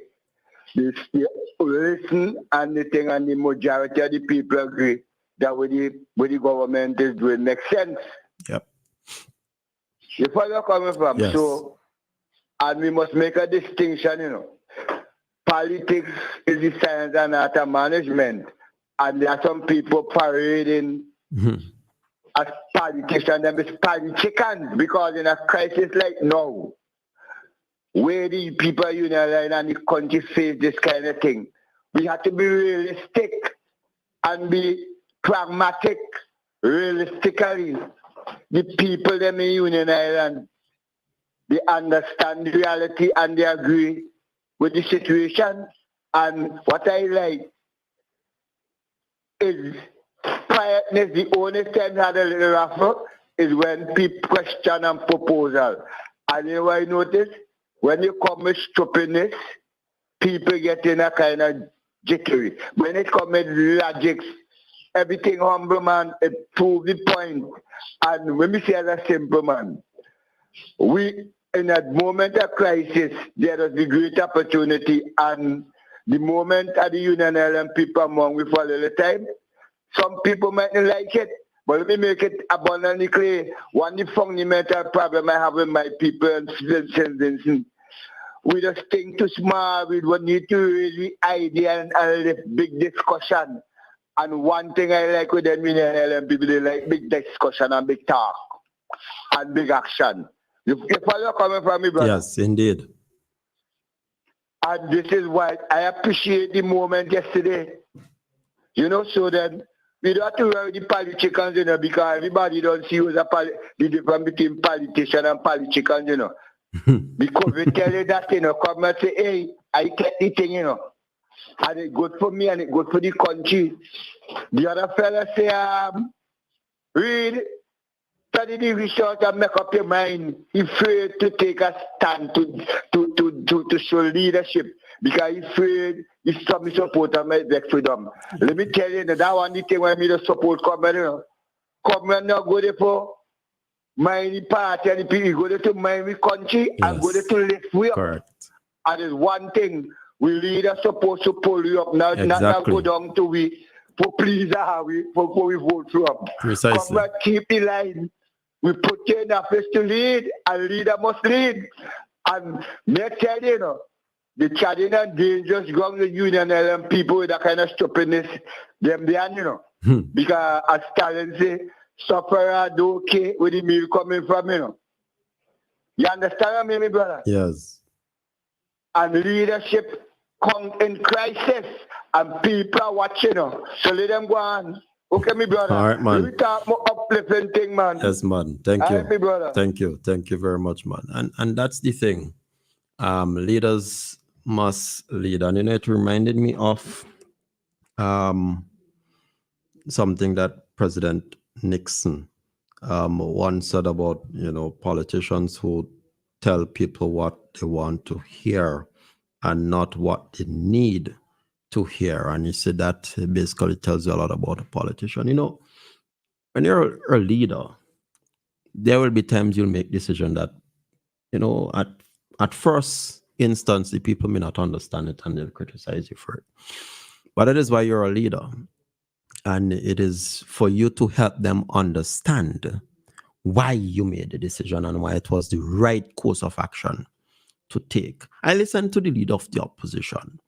S15: listen and the thing, and the majority of the people agree that what the government is doing makes sense.
S2: Yep.
S15: You follow where I'm coming from?
S2: Yes.
S15: So, and we must make a distinction, you know. Politics is the science and art of management. And there are some people parading as politicians and as politicians, because in a crisis like now, where the people Union and the country face this kind of thing, we have to be realistic and be pragmatic. Realistically, the people them in Union Island, they understand the reality and they agree with the situation. And what I like is quietness. The only time I had a little raffle is when people question and proposal. And you know what I notice? When you come with stupidness, people get in a kind of jittery. When it comes with logics, everything humble, man, it proves the point. And when we say as a simple man, we, in a moment of crisis, there is the great opportunity, and the moment of the Union Island people among we for a little time, some people might not like it, but let me make it abundantly clear. One of the fundamental problem I have with my people and citizens, we just think too small. We don't need to really idea and a big discussion. And one thing I like with them Union Island people, they like big discussion and big talk and big action. You follow coming from me, brother?
S2: Yes, indeed.
S15: And this is why I appreciate the moment yesterday. You know, so then we don't have to worry the politicians, you know, because everybody don't see who's the difference between politician and politicians, you know. Because we tell you that, you know, come and say, hey, I get the thing, you know. And it's good for me and it's good for the country. The other fella say, read, study the research and make up your mind. He's afraid to take a stand to show leadership because he's afraid if some supporter might vex with them. Let me tell you, that one the thing when me the support come, you know. Come and not go there for mind the party and the people, go there to mind the country and go there to lift we up.
S2: Correct.
S15: And there's one thing, we leaders supposed to pull you up, not go down to we for please for we vote for up.
S2: Precisely.
S15: Come back, keep the line. We put you in office to lead, and leader must lead. And may I tell you, you know, the challenging and dangerous ground the Union Island people with that kind of stupidness, them there, you know. Because as Stalin say, sufferer do okay with the meal coming from, you know. You understand me, brother?
S2: Yes.
S15: And leadership come in crisis, and people are watching, you know. So let them go on. Okay, me brother.
S2: All right, man.
S15: We talk more uplifting thing, man.
S2: Yes, man. Thank you.
S15: All right, me brother.
S2: Thank you. Thank you very much, man. And that's the thing. Leaders must lead. And you know, it reminded me of something that President Nixon once said about, you know, politicians who tell people what they want to hear and not what they need to hear. And he said that basically tells you a lot about a politician. You know, when you're a leader, there will be times you'll make decisions that, you know, at first instance, the people may not understand it and they'll criticize you for it. But it is why you're a leader. And it is for you to help them understand why you made the decision and why it was the right course of action to take. I listened to the leader of the opposition.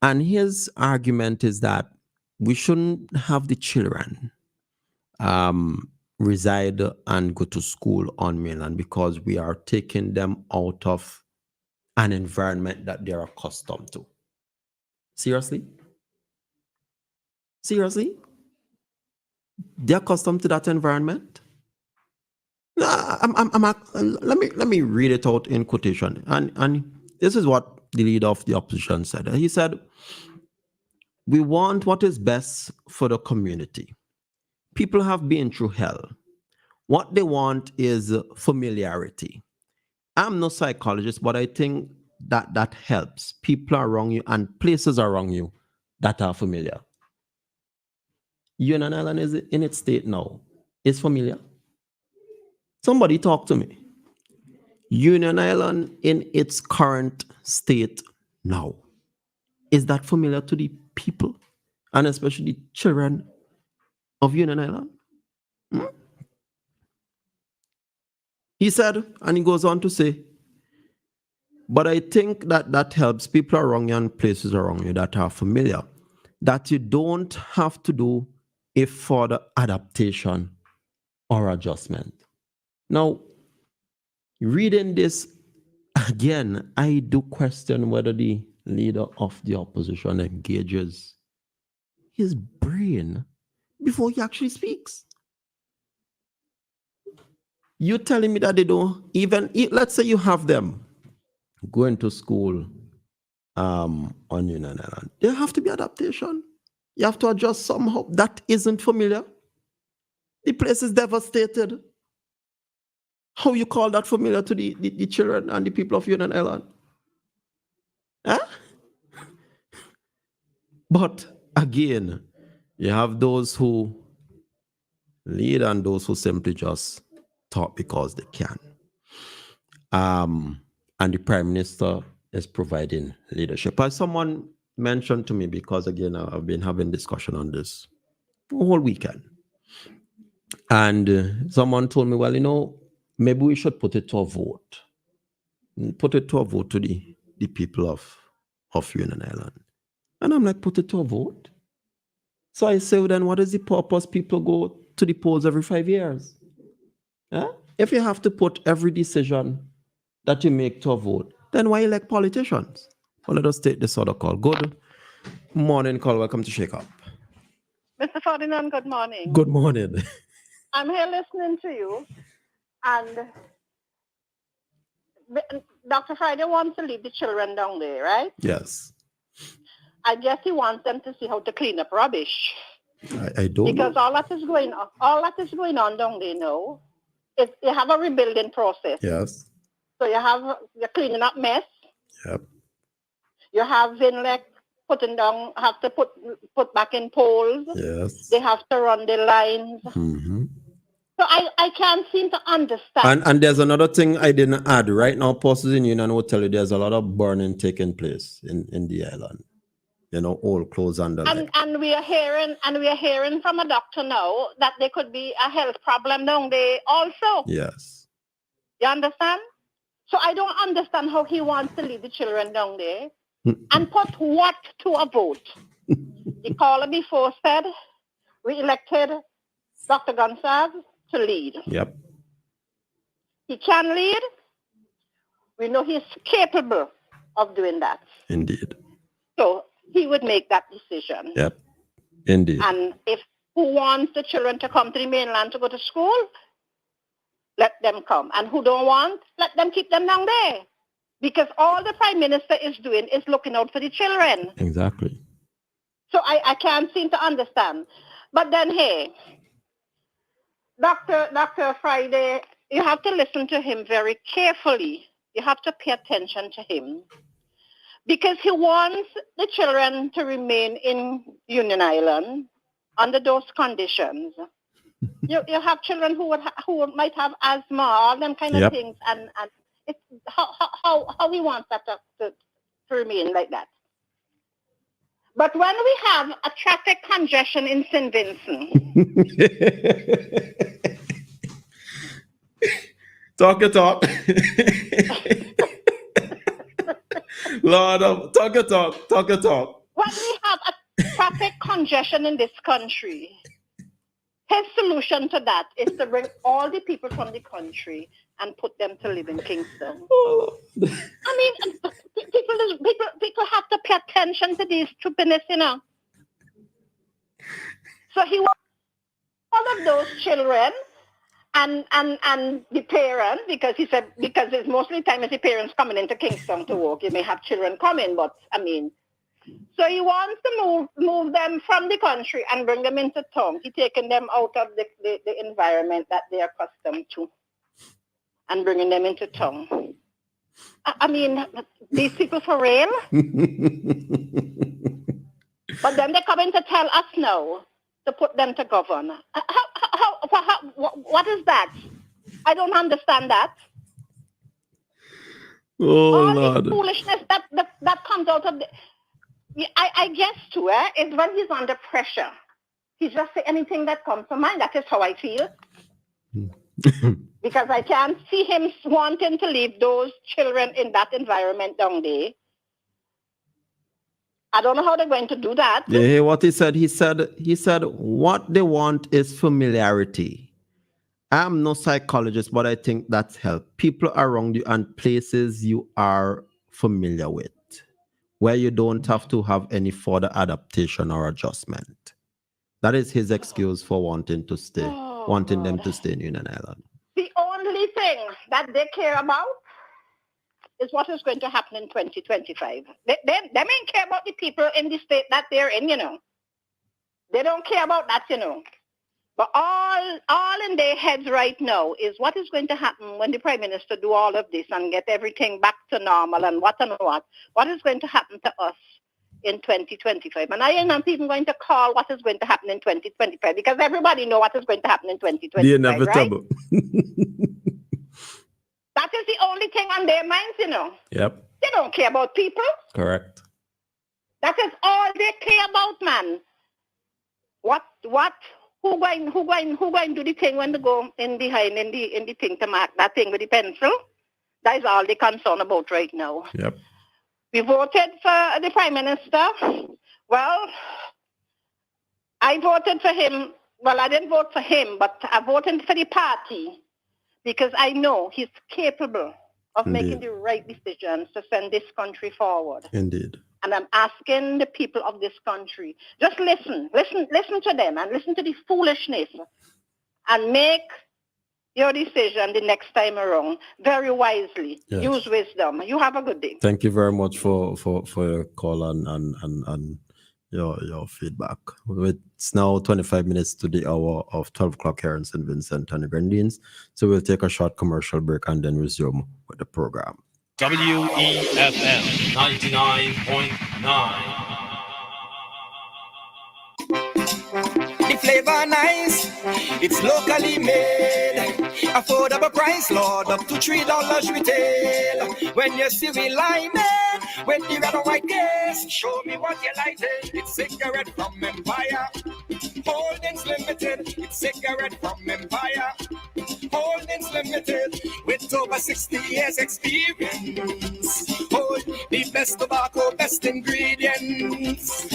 S2: And his argument is that we shouldn't have the children reside and go to school on mainland because we are taking them out of an environment that they're accustomed to. Seriously? Seriously? They're accustomed to that environment? Let me read it out in quotation. And this is what the leader of the opposition said. He said, we want what is best for the community. People have been through hell. What they want is familiarity. I'm no psychologist, but I think that helps. People are around you and places around you that are familiar. Union Island is in its state now. It's familiar. Somebody talk to me. Union Island in its current state now. Is that familiar to the people and especially the children of Union Island? He said, and he goes on to say, but I think that helps people around you and places around you that are familiar, that you don't have to do a further adaptation or adjustment. Now, reading this again, I do question whether the leader of the opposition engages his brain before he actually speaks. You're telling me that they don't even, let's say you have them going to school on Union Island. There have to be adaptation. You have to adjust somehow. That isn't familiar. The place is devastated. How you call that familiar to the children and the people of Union Island? Huh? But again, you have those who lead and those who simply just talk because they can. And the Prime Minister is providing leadership. As someone mentioned to me, because again, I've been having discussion on this whole weekend. And someone told me, well, maybe we should put it to a vote. Put it to a vote to the people of Union Island. And I'm like, put it to a vote? So I say, well, then what is the purpose people go to the polls every 5 years? Huh? If you have to put every decision that you make to a vote, then why elect politicians? Well, let us take this other call. Good morning, call. Welcome to Shakeup.
S14: Mr. Ferdinand, good morning.
S2: Good morning.
S14: I'm here listening to you, and Dr. Friday wants to leave the children down there, right?
S2: Yes.
S14: I guess he wants them to see how to clean up rubbish.
S2: I don't
S14: because
S2: know.
S14: all that is going on down there now. Is you have a rebuilding process.
S2: Yes.
S14: So you're cleaning up mess.
S2: Yep.
S14: You have have to put back in poles.
S2: Yes.
S14: They have to run the lines.
S2: Mm-hmm.
S14: So I can't seem to understand.
S2: And there's another thing I didn't add. Right now, Posters in Union will tell you there's a lot of burning taking place in the island. Old clothes and the like.
S14: And we are hearing from a doctor now that there could be a health problem down there also.
S2: Yes.
S14: You understand? So I don't understand how he wants to lead the children down there and put what to a vote. The caller before said we elected Dr. Gonsalves to lead.
S2: Yep.
S14: He can lead. We know he's capable of doing that.
S2: Indeed.
S14: So he would make that decision.
S2: Yep. Indeed.
S14: And if who wants the children to come to the mainland to go to school, let them come. And who don't want, let them keep them down there. Because all the Prime Minister is doing is looking out for the children.
S2: Exactly.
S14: So I can't seem to understand. But then, hey, Dr. Friday, you have to listen to him very carefully. You have to pay attention to him. Because he wants the children to remain in Union Island under those conditions. You have children who might have asthma, all them kind of things, and it's how we want that to remain like that. But when we have a traffic congestion in St. Vincent,
S2: talk. Lord, talk.
S14: When we have a traffic congestion in this country, his solution to that is to bring all the people from the country and put them to live in Kingston. I mean, people have to pay attention to these stupidness, So he wants all of those children and the parents, because he said, because it's mostly time as the parents coming into Kingston to work. You may have children coming, but I mean, so he wants to move them from the country and bring them into town. He's taking them out of the environment that they are accustomed to and bringing them into town. I mean, these people for real? But then they're coming to tell us now to put them to govern. What is that? I don't understand that.
S2: Oh,
S14: All
S2: Lord.
S14: this foolishness that comes out of I guess too, is when he's under pressure. He just say anything that comes to mind. That is how I feel. Because I can't see him wanting to leave those children in that environment down there. I don't know how they're going to do that.
S2: You hear what he said? He said what they want is familiarity. I'm no psychologist, but I think that's help. People around you and places you are familiar with, where you don't have to have any further adaptation or adjustment. That is his excuse for wanting to stay, wanting them to stay in Union Island.
S14: The only thing that they care about is what is going to happen in 2025. They don't care about the people in the state that they're in, They don't care about that, But all in their heads right now is what is going to happen when the Prime Minister do all of this and get everything back to normal and what and what. What is going to happen to us in 2025? And I am not even going to call what is going to happen in 2025 because everybody knows what is going to happen in 2025,
S2: The inevitable.
S14: Right? That is the only thing on their minds,
S2: Yep.
S14: They don't care about people.
S2: Correct.
S14: That is all they care about, man. Who going to do the thing when they go in behind in the thing to mark that thing with the pencil? That is all they're concerned about right now.
S2: Yep.
S14: We voted for the Prime Minister. Well, I voted for him. Well, I didn't vote for him, but I voted for the party because I know he's capable of making the right decisions to send this country forward.
S2: Indeed.
S14: And I'm asking the people of this country, just listen to them and listen to the foolishness and make your decision the next time around very wisely.
S2: Yes.
S14: Use wisdom. You have a good day.
S2: Thank you very much for your call and your feedback. It's now 25 minutes to the hour of 12 o'clock here in St. Vincent and the Grenadines. So we'll take a short commercial break and then resume with the program.
S4: WEFM 99.9.
S5: The flavor nice, it's locally made. Affordable price, Lord, up to $3 retail. When you see we line with the red and white case, show me what you like. It's cigarette from Empire. Holdings Limited, it's cigarette from Empire. Holdings Limited, with over 60 years experience. Hold the best tobacco, best ingredients.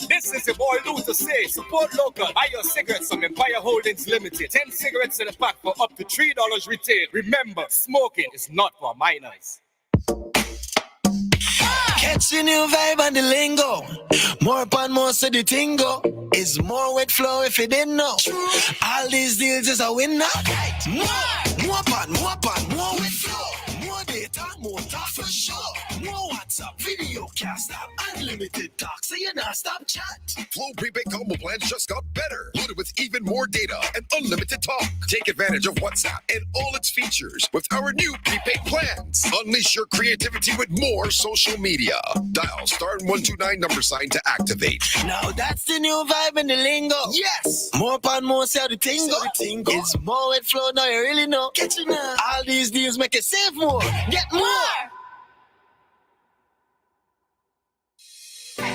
S5: This is your boy Lou to say, support local, buy your cigarettes from Empire Holdings Limited. 10 cigarettes in a pack for up to $3 retail. Remember, smoking is not for minors.
S12: Catch the new vibe and the lingo. More upon more, so the tingo is more with flow if you didn't know. All these deals is a winner. More upon more with flow. More data, more talk for sure. More WhatsApp, video, cast app, unlimited talk, so you not stop chat.
S16: Flow prepaid combo plans just got better. Loaded with even more data and unlimited talk. Take advantage of WhatsApp and all its features with our new prepaid plans. Unleash your creativity with more social media. Dial *129 to activate.
S12: Now that's the new vibe and the lingo. Yes! More upon more, so the tingo. It's more with flow, now you really know. Catch it now. All these deals make you save more. Get more!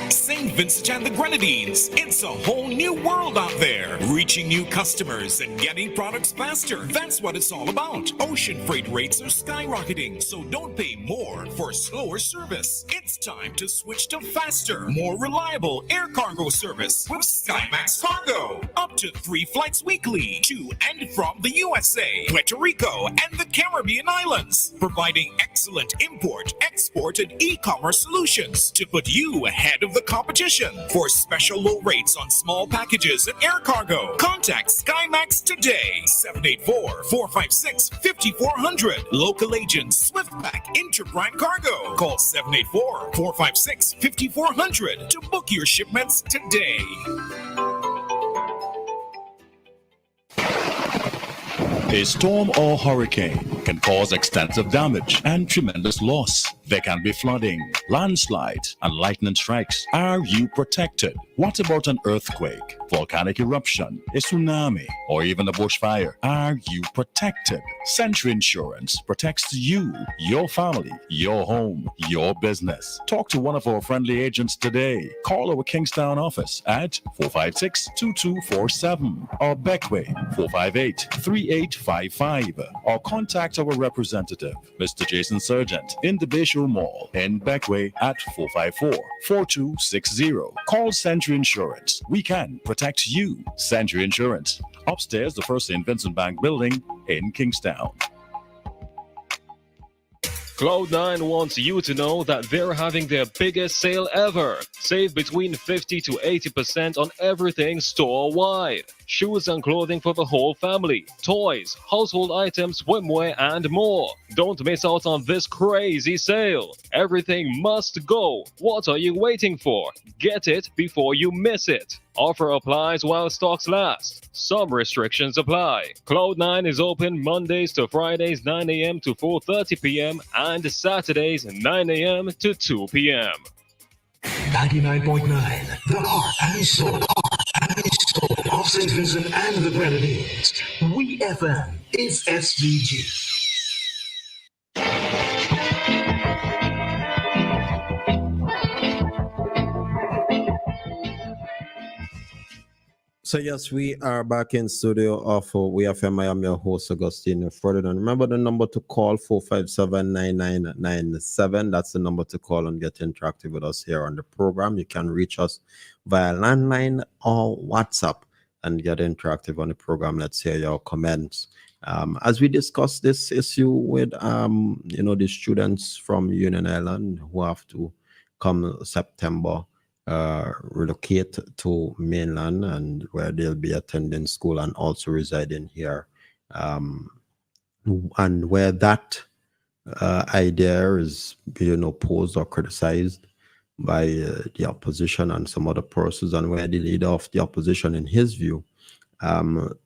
S11: St. Vincent and the Grenadines. It's a whole new world out there. Reaching new customers and getting products faster. That's what it's all about. Ocean freight rates are skyrocketing, so don't pay more for slower service. It's time to switch to faster, more reliable air cargo service with SkyMax Cargo. Up to 3 flights weekly to and from the USA, Puerto Rico, and the Caribbean islands. Providing excellent import, export, and e-commerce solutions to put you ahead of the competition. For special low rates on small packages and air cargo, contact SkyMax today. 784-456-5400. Local agents SwiftPack Interbrand Cargo. Call 784-456-5400 to book your shipments today.
S17: A storm or hurricane can cause extensive damage and tremendous loss. There can be flooding, landslides, and lightning strikes. Are you protected? What about an earthquake, volcanic eruption, a tsunami, or even a bushfire? Are you protected? Century Insurance protects you, your family, your home, your business. Talk to one of our friendly agents today. Call our Kingstown office at 456-2247 or Beckway 458-3855 or contact our representative, Mr. Jason Sargent, in the Bayshore Mall in Beckway at 454-4260. Call Century Insurance. We can protect you. Century Insurance. Upstairs, the First St. Vincent Bank building in Kingstown.
S18: Cloud9 wants you to know that they're having their biggest sale ever. Save between 50 to 80% on everything store-wide. Shoes and clothing for the whole family, toys, household items, swimwear, and more. Don't miss out on this crazy sale. Everything must go. What are you waiting for? Get it before you miss it. Offer applies while stocks last. Some restrictions apply. Cloud9 is open Mondays to Fridays 9 a.m. to 4:30 p.m. and Saturdays 9 a.m. to 2 p.m.
S10: 99.9, the heart and soul of St. Vincent and the Grenadines. WEFM is SVG.
S2: So yes, we are back in studio of WeFM. I am your host, Augustine Ferdinand. Remember the number to call, 457-9997. That's the number to call and get interactive with us here on the program. You can reach us via landline or WhatsApp and get interactive on the program. Let's hear your comments. As we discuss this issue with, the students from Union Island who have to come September, relocate to mainland and where they'll be attending school and also residing here, and where that idea is being opposed or criticized by the opposition and some other persons, and where the leader of the opposition, in his view,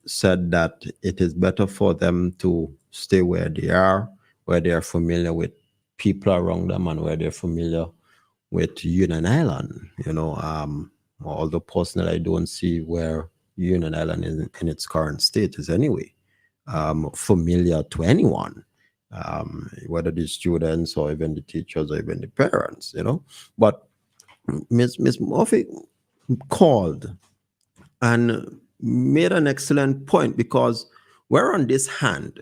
S2: said that it is better for them to stay where they are familiar with people around them and where they're familiar with Union Island. Although personally I don't see where Union Island is in its current state is anyway familiar to anyone, whether the students or even the teachers or even the parents, But Ms. Murphy called and made an excellent point, because we're on this hand,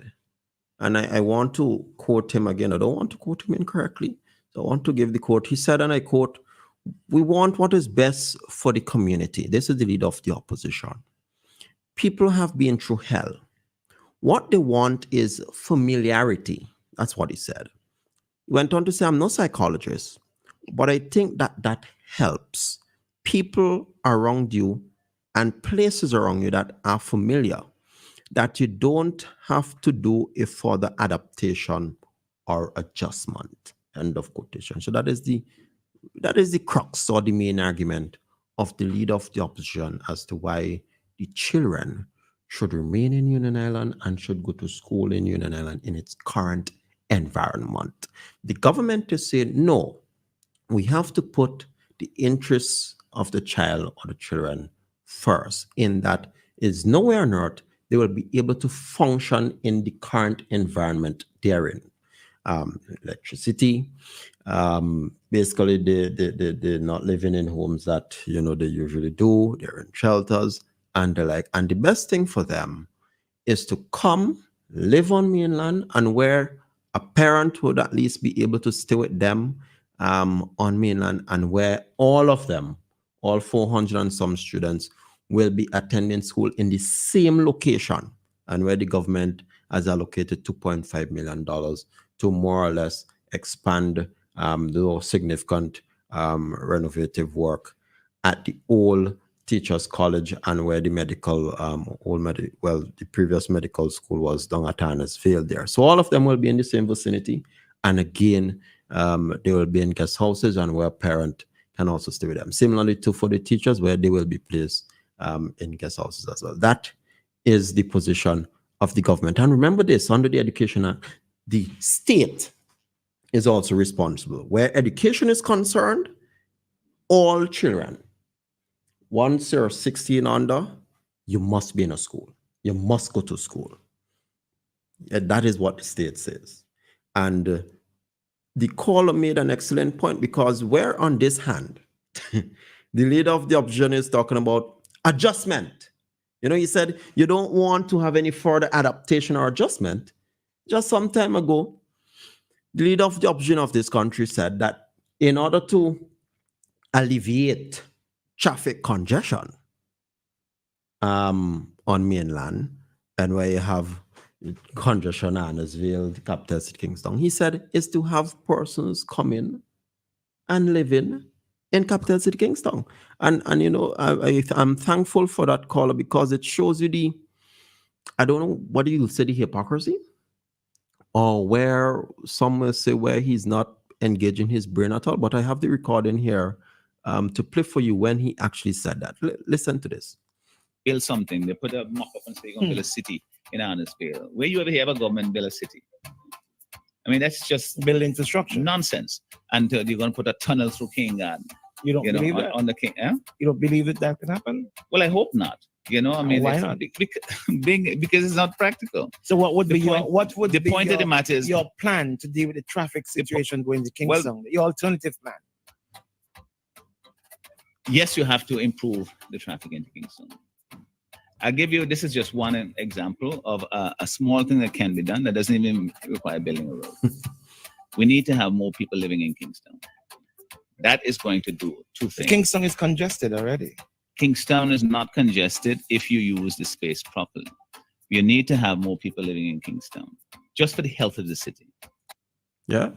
S2: and I want to quote him again. I don't want to quote him incorrectly. I want to give the quote. He said, and I quote, "We want what is best for the community." This is the leader of the opposition. "People have been through hell. What they want is familiarity." That's what he said. He went on to say, "I'm no psychologist, but I think that helps. People around you and places around you that are familiar, that you don't have to do a further adaptation or adjustment." End of quotation. So that is the crux or the main argument of the leader of the opposition as to why the children should remain in Union Island and should go to school in Union Island in its current environment. The government is saying, no, we have to put the interests of the child or the children first, in that is nowhere on earth they will be able to function in the current environment they're in. Electricity, basically they're not living in homes that they usually do. They're in shelters and the like. And the best thing for them is to come live on mainland, and where a parent would at least be able to stay with them on mainland, and where all of them, all 400 and some students, will be attending school in the same location, and where the government has allocated $2.5 million to more or less expand the significant renovative work at the old Teachers College, and where the the previous medical school was down at Arnesville there. So all of them will be in the same vicinity, and again, they will be in guest houses, and where a parent can also stay with them. Similarly to for the teachers, where they will be placed in guest houses as well. That is the position of the government. And remember this, under the Education Act, the state is also responsible. Where education is concerned, all children, once you're 16 under, you must be in a school. You must go to school. That is what the state says. And the caller made an excellent point, because where on this hand, the leader of the opposition is talking about adjustment. You know, he said you don't want to have any further adaptation or adjustment. Just some time ago, the leader of the opposition of this country said that in order to alleviate traffic congestion on mainland, and where you have congestion in Annesville, the capital city, Kingston, he said, is to have persons come in and live in capital city, Kingston. And you know, I'm thankful for that caller, because it shows you I don't know, what do you say, the hypocrisy? Or where some will say where he's not engaging his brain at all. But I have the recording here to play for you when he actually said that. Listen to this.
S19: Build something. They put a mock-up and say they're going to build a city in Annesville. Where you ever hear of a government build a city? I mean, that's just building construction nonsense. And you're going to put a tunnel through King Garden. You don't believe that? On the King, You don't believe that can happen? Well, I hope not. You know, I mean, why not? Because it's not practical. So what would be the point of the matter is your plan to deal with the traffic situation going to Kingston? Your alternative plan? Yes, you have to improve the traffic into Kingston. I'll give you, this is just one example of a small thing that can be done that doesn't even require building a road. We need to have more people living in Kingston. That is going to do two things. Kingston is congested already. Kingston is not congested if you use the space properly. You need to have more people living in Kingston, just for the health of the city.
S2: Yeah.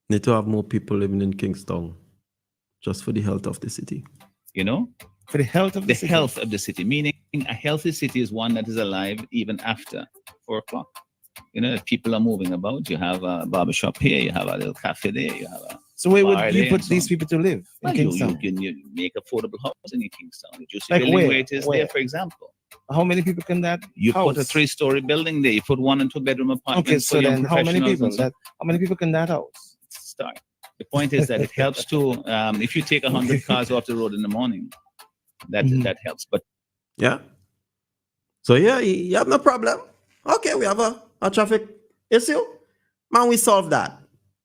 S2: Need to have more people living in Kingston, just for the health of the city.
S19: You know? For the health of the city. Health of the city, meaning a healthy city is one that is alive even after 4 o'clock. You know, if people are moving about, you have a barbershop here, you have a little cafe there, you have a. So where would you put these people to live in Kingston? You make affordable housing in Kingston. Reduce like building rate is there, for example. How many people can that? You put a 3-story building there. You put 1 and 2 bedroom apartments. Okay, so then how many people? How many people can that house? Start. The point is that it helps to if you take 100 cars off the road in the morning, that helps. But
S2: yeah. So yeah, you have no problem. Okay, we have a traffic issue. Man, we solve that.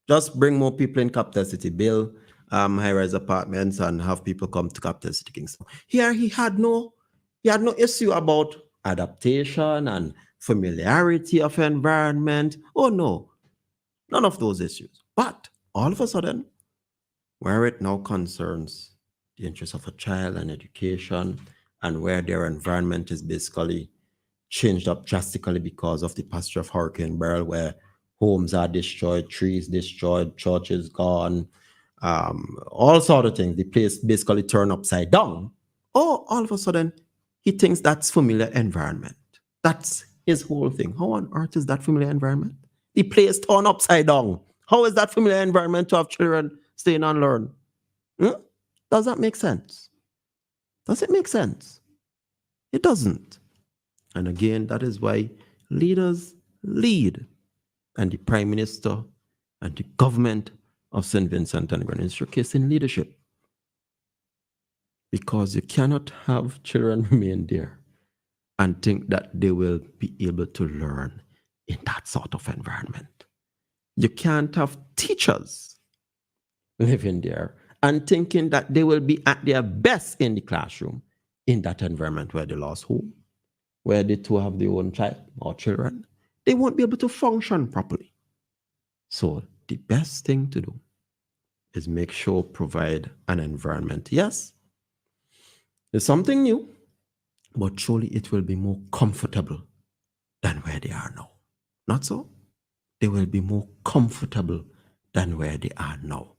S2: Just bring more people in capital city, build high-rise apartments, and have people come to capital city, Kingston. Here he had no issue about adaptation and familiarity of environment. Oh no, none of those issues. But all of a sudden, where it now concerns the interests of a child and education, and where their environment is basically changed up drastically because of the passage of Hurricane Beryl, where homes are destroyed, trees destroyed, churches gone, all sort of things. The place basically turned upside down. Oh, all of a sudden, he thinks that's familiar environment. That's his whole thing. How on earth is that familiar environment? The place turned upside down. How is that familiar environment to have children staying and learn? Does that make sense? Does it make sense? It doesn't. And again, that is why leaders lead. And the Prime Minister and the government of St. Vincent and Grenadines is showcasing leadership. Because you cannot have children remain there and think that they will be able to learn in that sort of environment. You can't have teachers living there and thinking that they will be at their best in the classroom in that environment where they lost home, where they too have their own child or children. They won't be able to function properly. So the best thing to do is make sure provide an environment. Yes, it's something new, but surely it will be more comfortable than where they are now. Not so? They will be more comfortable than where they are now.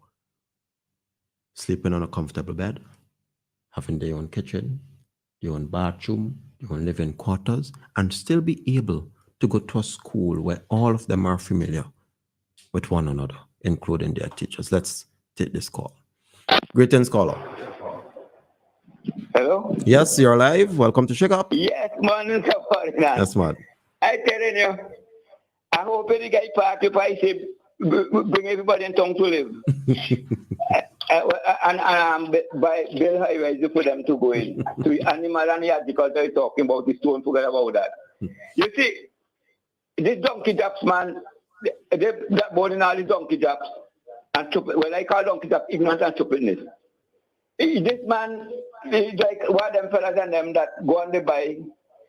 S2: Sleeping on a comfortable bed, having their own kitchen, their own bathroom, their own living quarters, and still be able to go to a school where all of them are familiar with one another, including their teachers. Let's take this call. Greetings, caller.
S15: Hello?
S2: Yes, you're live. Welcome to Shakeup.
S15: Yes, man. Ferdinand.
S2: Yes, man.
S15: I telling you, I hope the guy party say bring everybody in town to live. and by Bill Highway for them to go in. To animal and agriculture talking about this, don't forget about that. You see, this donkey jobs, man, they born in all the donkey jobs. And well, I call donkey jobs ignorance and stupidness. This man is like one of them fellas and them that go on the buy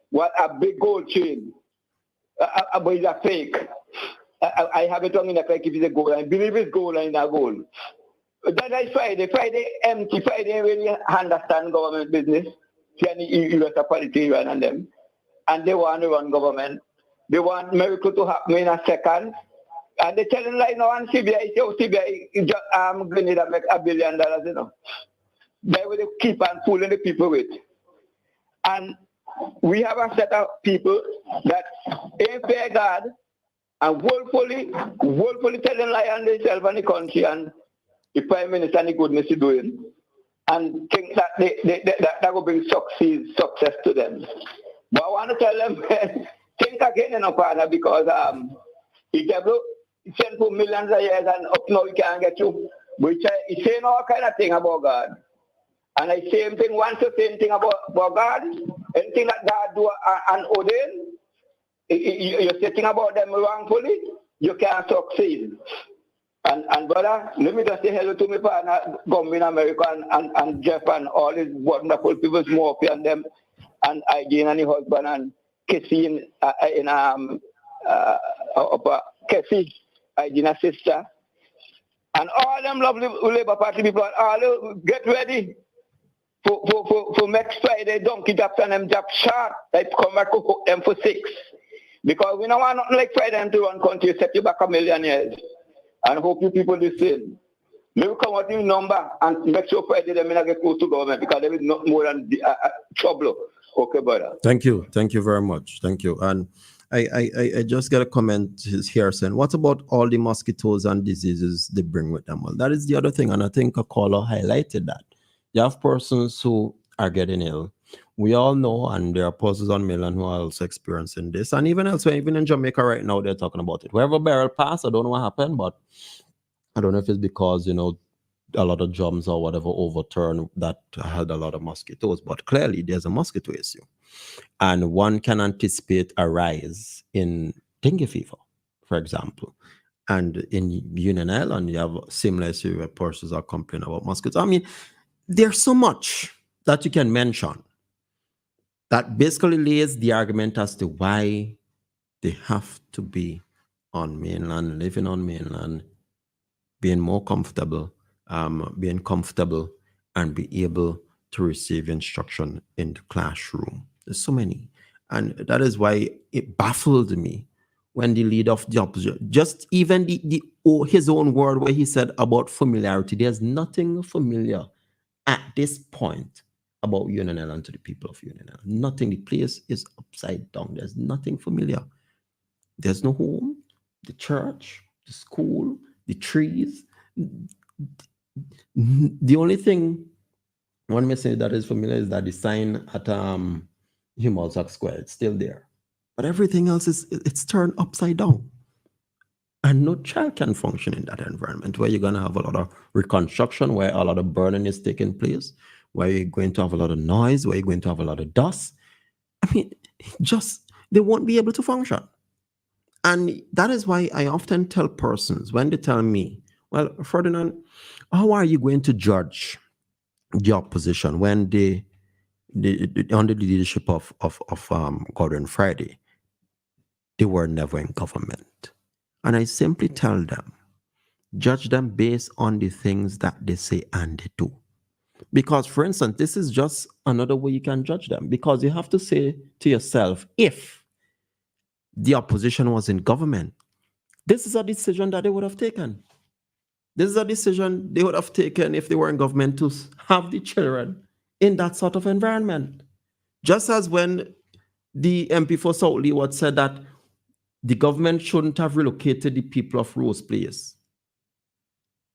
S15: what a big gold chain. But it's a fake. I have it on in the fake if it's a gold. I believe it's gold and it's not gold. That is Friday. Friday empty. Friday really understand government business. You got a politician and them. And they want to run government. They want miracle to happen in a second. And they telling like now on CBI, CBI just going to make $1 billion, you know. They will keep on fooling the people with. And we have a set of people that ain't fair God and woefully telling lie on themselves and the country and the Prime Minister and the goodness he's doing, and think that that will bring success to them. But I want to tell them, think again, you know, partner, because he sent for millions of years and up now he can't get you. But he's saying all kind of thing about God. And I same thing, once the same thing about God, anything that God do and ordain, you're saying about them wrongfully, you can't succeed. And brother, let me just say hello to my partner, Gumby in America and Jeff and all these wonderful people, Smokey and them, and Aideen and the husband and Casey in Casey, Aideen's sister. And all them lovely Labour Party people, all get ready for next Friday, donkey jobs and them jobs sharp. They come back to hook them for 6. Because we don't want nothing like Friday to run country, set you back $1 million years. And hope you people listen. Maybe come out with number and make sure Friday they may not get close to government because there is not more than trouble. Okay, brother.
S2: Thank you. Thank you very much. Thank you. And I just got a comment here saying, what about all the mosquitoes and diseases they bring with them? Well, that is the other thing. And I think a caller highlighted that. You have persons who are getting ill. We all know, and there are persons on mainland who are also experiencing this. And even elsewhere, even in Jamaica right now, they're talking about it. Wherever barrel passed, I don't know what happened, but I don't know if it's because, you know, a lot of jobs or whatever overturned that had a lot of mosquitoes. But clearly, there's a mosquito issue. And one can anticipate a rise in dengue fever, for example. And in Union Island, you have similar issue where persons are complaining about mosquitoes. I mean, there's so much that you can mention that basically lays the argument as to why they have to be on mainland, living on mainland, being more comfortable, and be able to receive instruction in the classroom. There's so many. And that is why it baffled me when the leader of the opposition, just even his own word where he said about familiarity, there's nothing familiar at this point about Union Island to the people of Union Island. Nothing. The place is upside down. There's nothing familiar. There's no home, the church, the school, the trees. The only thing one may say that is familiar is that the sign at Humalsack Square. It's still there. But everything else it's turned upside down. And no child can function in that environment where you're going to have a lot of reconstruction, where a lot of burning is taking place, where you're going to have a lot of noise, where you're going to have a lot of dust. I mean, they won't be able to function. And that is why I often tell persons when they tell me, well, Ferdinand, how are you going to judge the opposition when under the leadership of Gordon Friday, they were never in government? And I simply tell them, judge them based on the things that they say and they do. Because, for instance, this is just another way you can judge them. Because you have to say to yourself, if the opposition was in government, this is a decision that they would have taken. This is a decision they would have taken if they were in government to have the children in that sort of environment. Just as when the MP for South Leeward said that the government shouldn't have relocated the people of Rose Place.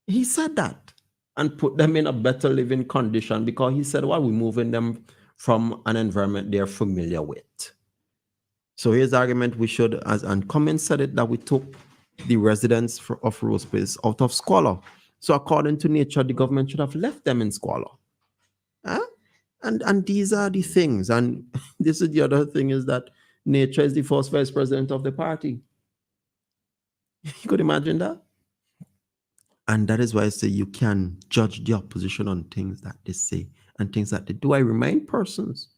S2: He said that. and put them in a better living condition, because he said, well, we're moving them from an environment they're familiar with. So his argument, we should, as and Cummins said it, that we took the residents of Rose Place out of squalor. So according to nature, the government should have left them in squalor. Huh? And these are the things. And this is the other thing, is that nature is the first vice president of the party. You could imagine that? And that is why I say you can judge the opposition on things that they say and things that they do. I remind persons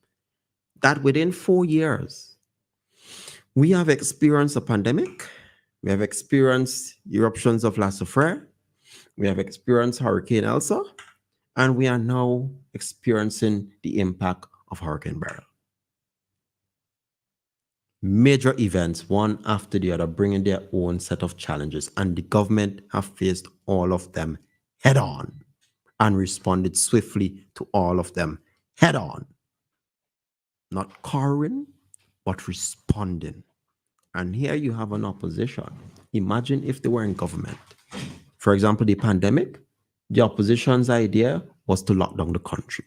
S2: that within 4 years, we have experienced a pandemic. We have experienced eruptions of La Soufrière. We have experienced Hurricane Elsa. And we are now experiencing the impact of Hurricane Beryl. Major events, one after the other, bringing their own set of challenges. And the government have faced all of them head on and responded swiftly to all of them head on. Not cowering, but responding. And here you have an opposition. Imagine if they were in government. For example, the pandemic, the opposition's idea was to lock down the country.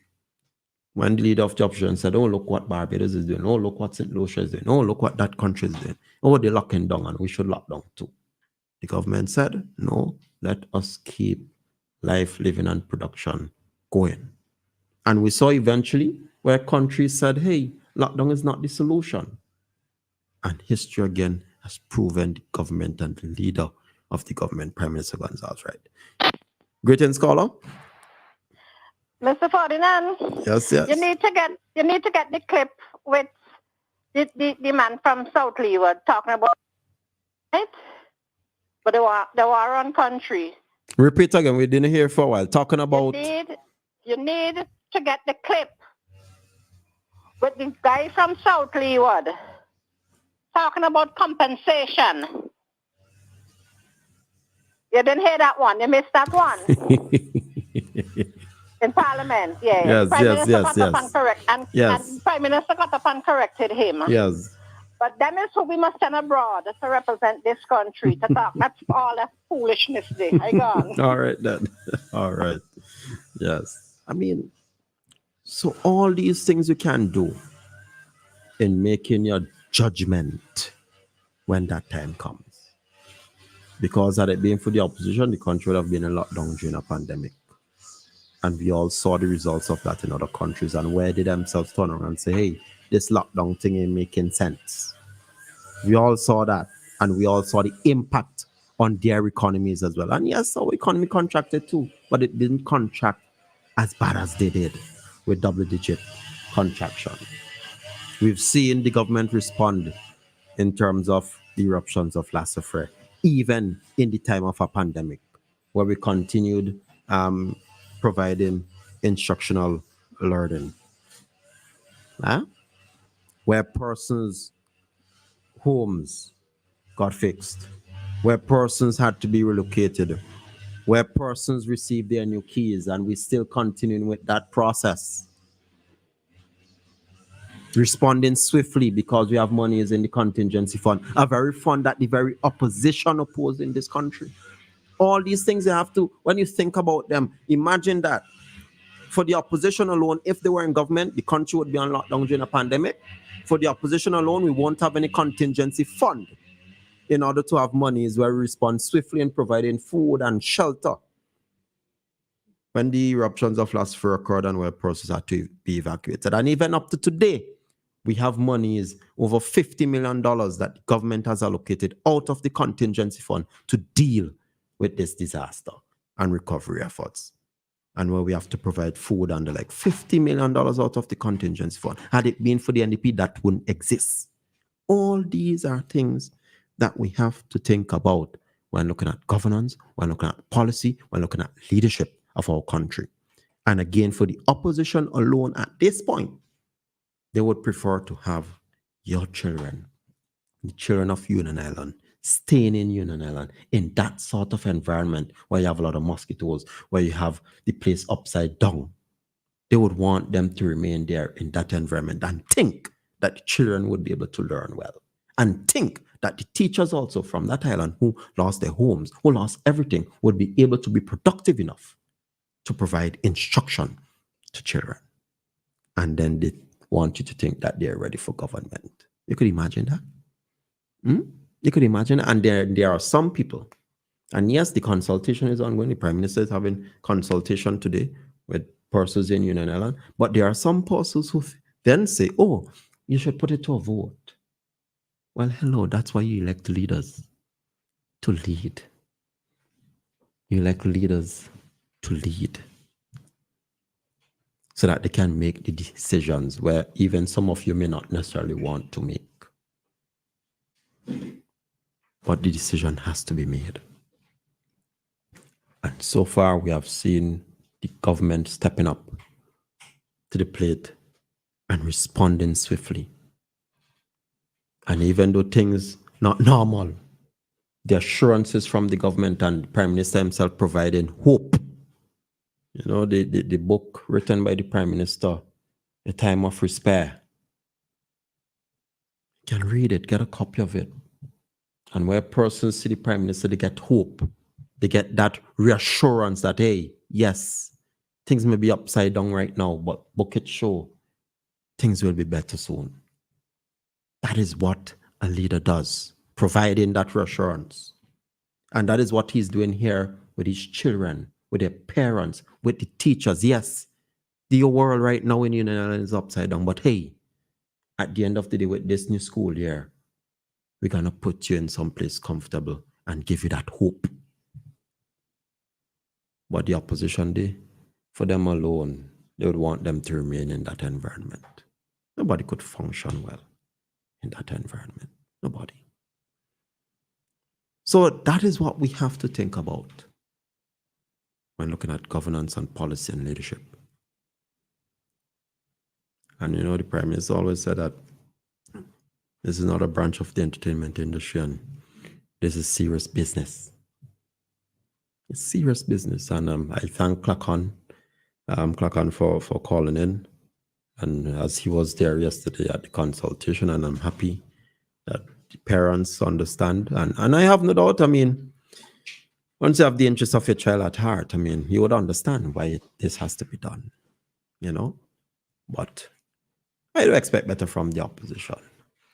S2: When the leader of the opposition said, oh, look what Barbados is doing. Oh, look what St. Lucia is doing. Oh, look what that country is doing. Oh, they're locking down and we should lock down too. The government said, no, let us keep life, living and production going. And we saw eventually where countries said, hey, lockdown is not the solution. And history again has proven the government and the leader of the government, Prime Minister Gonzalez, right? Greetings, caller.
S14: Mr. Ferdinand.
S2: Yes.
S14: You need to get the clip with the man from South Leeward talking about, right? But the war on country.
S2: Repeat again. We didn't hear for a while. Talking about.
S14: You need to get the clip with the guy from South Leeward talking about compensation. You didn't hear that one. You missed that one. In Parliament, yeah.
S2: Yes,
S14: Prime
S2: yes,
S14: Minister
S2: yes,
S14: got up
S2: yes.
S14: and and Prime Minister got up and corrected him.
S2: Yes.
S14: But them is who we must send abroad to represent this country to talk. That's all that foolishness there. I gone.
S2: All right then. All right. Yes. I mean, so all these things you can do in making your judgment when that time comes. Because had it been for the opposition, the country would have been in lockdown during a pandemic. And we all saw the results of that in other countries, and where they themselves turn around and say, hey, this lockdown thing ain't making sense. We all saw that, and we all saw the impact on their economies as well. And yes, our economy contracted too, but it didn't contract as bad as they did with double-digit contraction. We've seen the government respond in terms of the eruptions of La Soufrière, even in the time of a pandemic, where we continued providing instructional learning, where persons' homes got fixed, where persons had to be relocated, where persons received their new keys, and we're still continuing with that process. Responding swiftly because we have monies in the contingency fund, a very fund that the very opposition opposed in this country. All these things you have to, when you think about them, imagine that for the opposition alone, if they were in government, the country would be on lockdown during a pandemic. For the opposition alone, we won't have any contingency fund in order to have monies where we respond swiftly in providing food and shelter when the eruptions of La Soufrière occurred and where persons had to be evacuated. And even up to today, we have monies, over $50 million that the government has allocated out of the contingency fund to deal with this disaster and recovery efforts. And where we have to provide food under like $50 million out of the contingency fund. Had it been for the NDP, that wouldn't exist. All these are things that we have to think about when looking at governance, when looking at policy, when looking at leadership of our country. And again, for the opposition alone at this point, they would prefer to have your children, the children of Union Island, staying in Union Island, in that sort of environment where you have a lot of mosquitoes, where you have the place upside down. They would want them to remain there in that environment and think that the children would be able to learn well. And think that the teachers also from that island who lost their homes, who lost everything, would be able to be productive enough to provide instruction to children. And then they want you to think that they're ready for government. You could imagine that. You could imagine. And there are some people, and yes, the consultation is ongoing. The Prime Minister is having consultation today with persons in Union Island. But there are some persons who then say, oh, you should put it to a vote. Well, hello, that's why you elect leaders to lead. You elect leaders to lead so that they can make the decisions where even some of you may not necessarily want to make. But the decision has to be made. And so far, we have seen the government stepping up to the plate and responding swiftly. And even though things not normal, the assurances from the government and the Prime Minister himself providing hope. You know, the book written by the Prime Minister, A Time of Despair. You can read it, get a copy of it. And where persons see the Prime Minister, they get hope. They get that reassurance that, hey, yes, things may be upside down right now, but bucket show, things will be better soon. That is what a leader does, providing that reassurance. And that is what he's doing here with his children, with their parents, with the teachers. Yes, the world right now in Union Island is upside down, but hey, at the end of the day, with this new school year, we're going to put you in some place comfortable and give you that hope. But the opposition, for them alone, they would want them to remain in that environment. Nobody could function well in that environment. Nobody. So that is what we have to think about when looking at governance and policy and leadership. And you know, the Prime Minister always said that this is not a branch of the entertainment industry and this is serious business. It's serious business. And I thank Clacon for calling in. And as he was there yesterday at the consultation, and I'm happy that the parents understand. And I have no doubt, I mean, once you have the interest of your child at heart, I mean, you would understand why this has to be done, you know. But I do expect better from the opposition,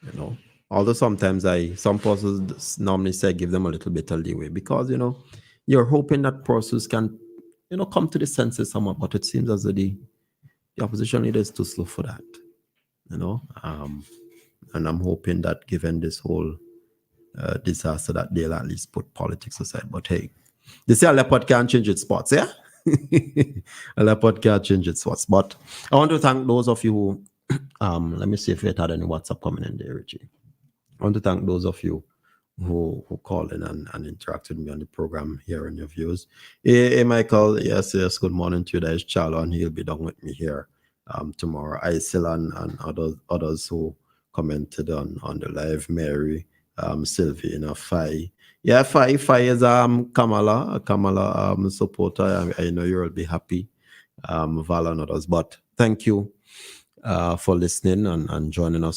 S2: you know. Although sometimes some persons normally say give them a little bit of leeway because, you know, you're hoping that persons can, you know, come to the senses somewhat, but it seems as though the opposition leader is too slow for that, you know. And I'm hoping that given this whole disaster that they'll at least put politics aside. But hey, they say a leopard can't change its spots, yeah? A leopard can't change its spots. But I want to thank those of you who, let me see if we had any WhatsApp coming in there, Richie. I want to thank those of you who called in and interacted with me on the program, hearing your views. Hey, Michael, yes, good morning to you. There's Charlo, and he'll be down with me here tomorrow. Isil and others who commented on the live, Mary, Sylvie, Fai. Yeah, Fai is Kamala supporter. I know you'll be happy, Val and others. But thank you for listening and joining us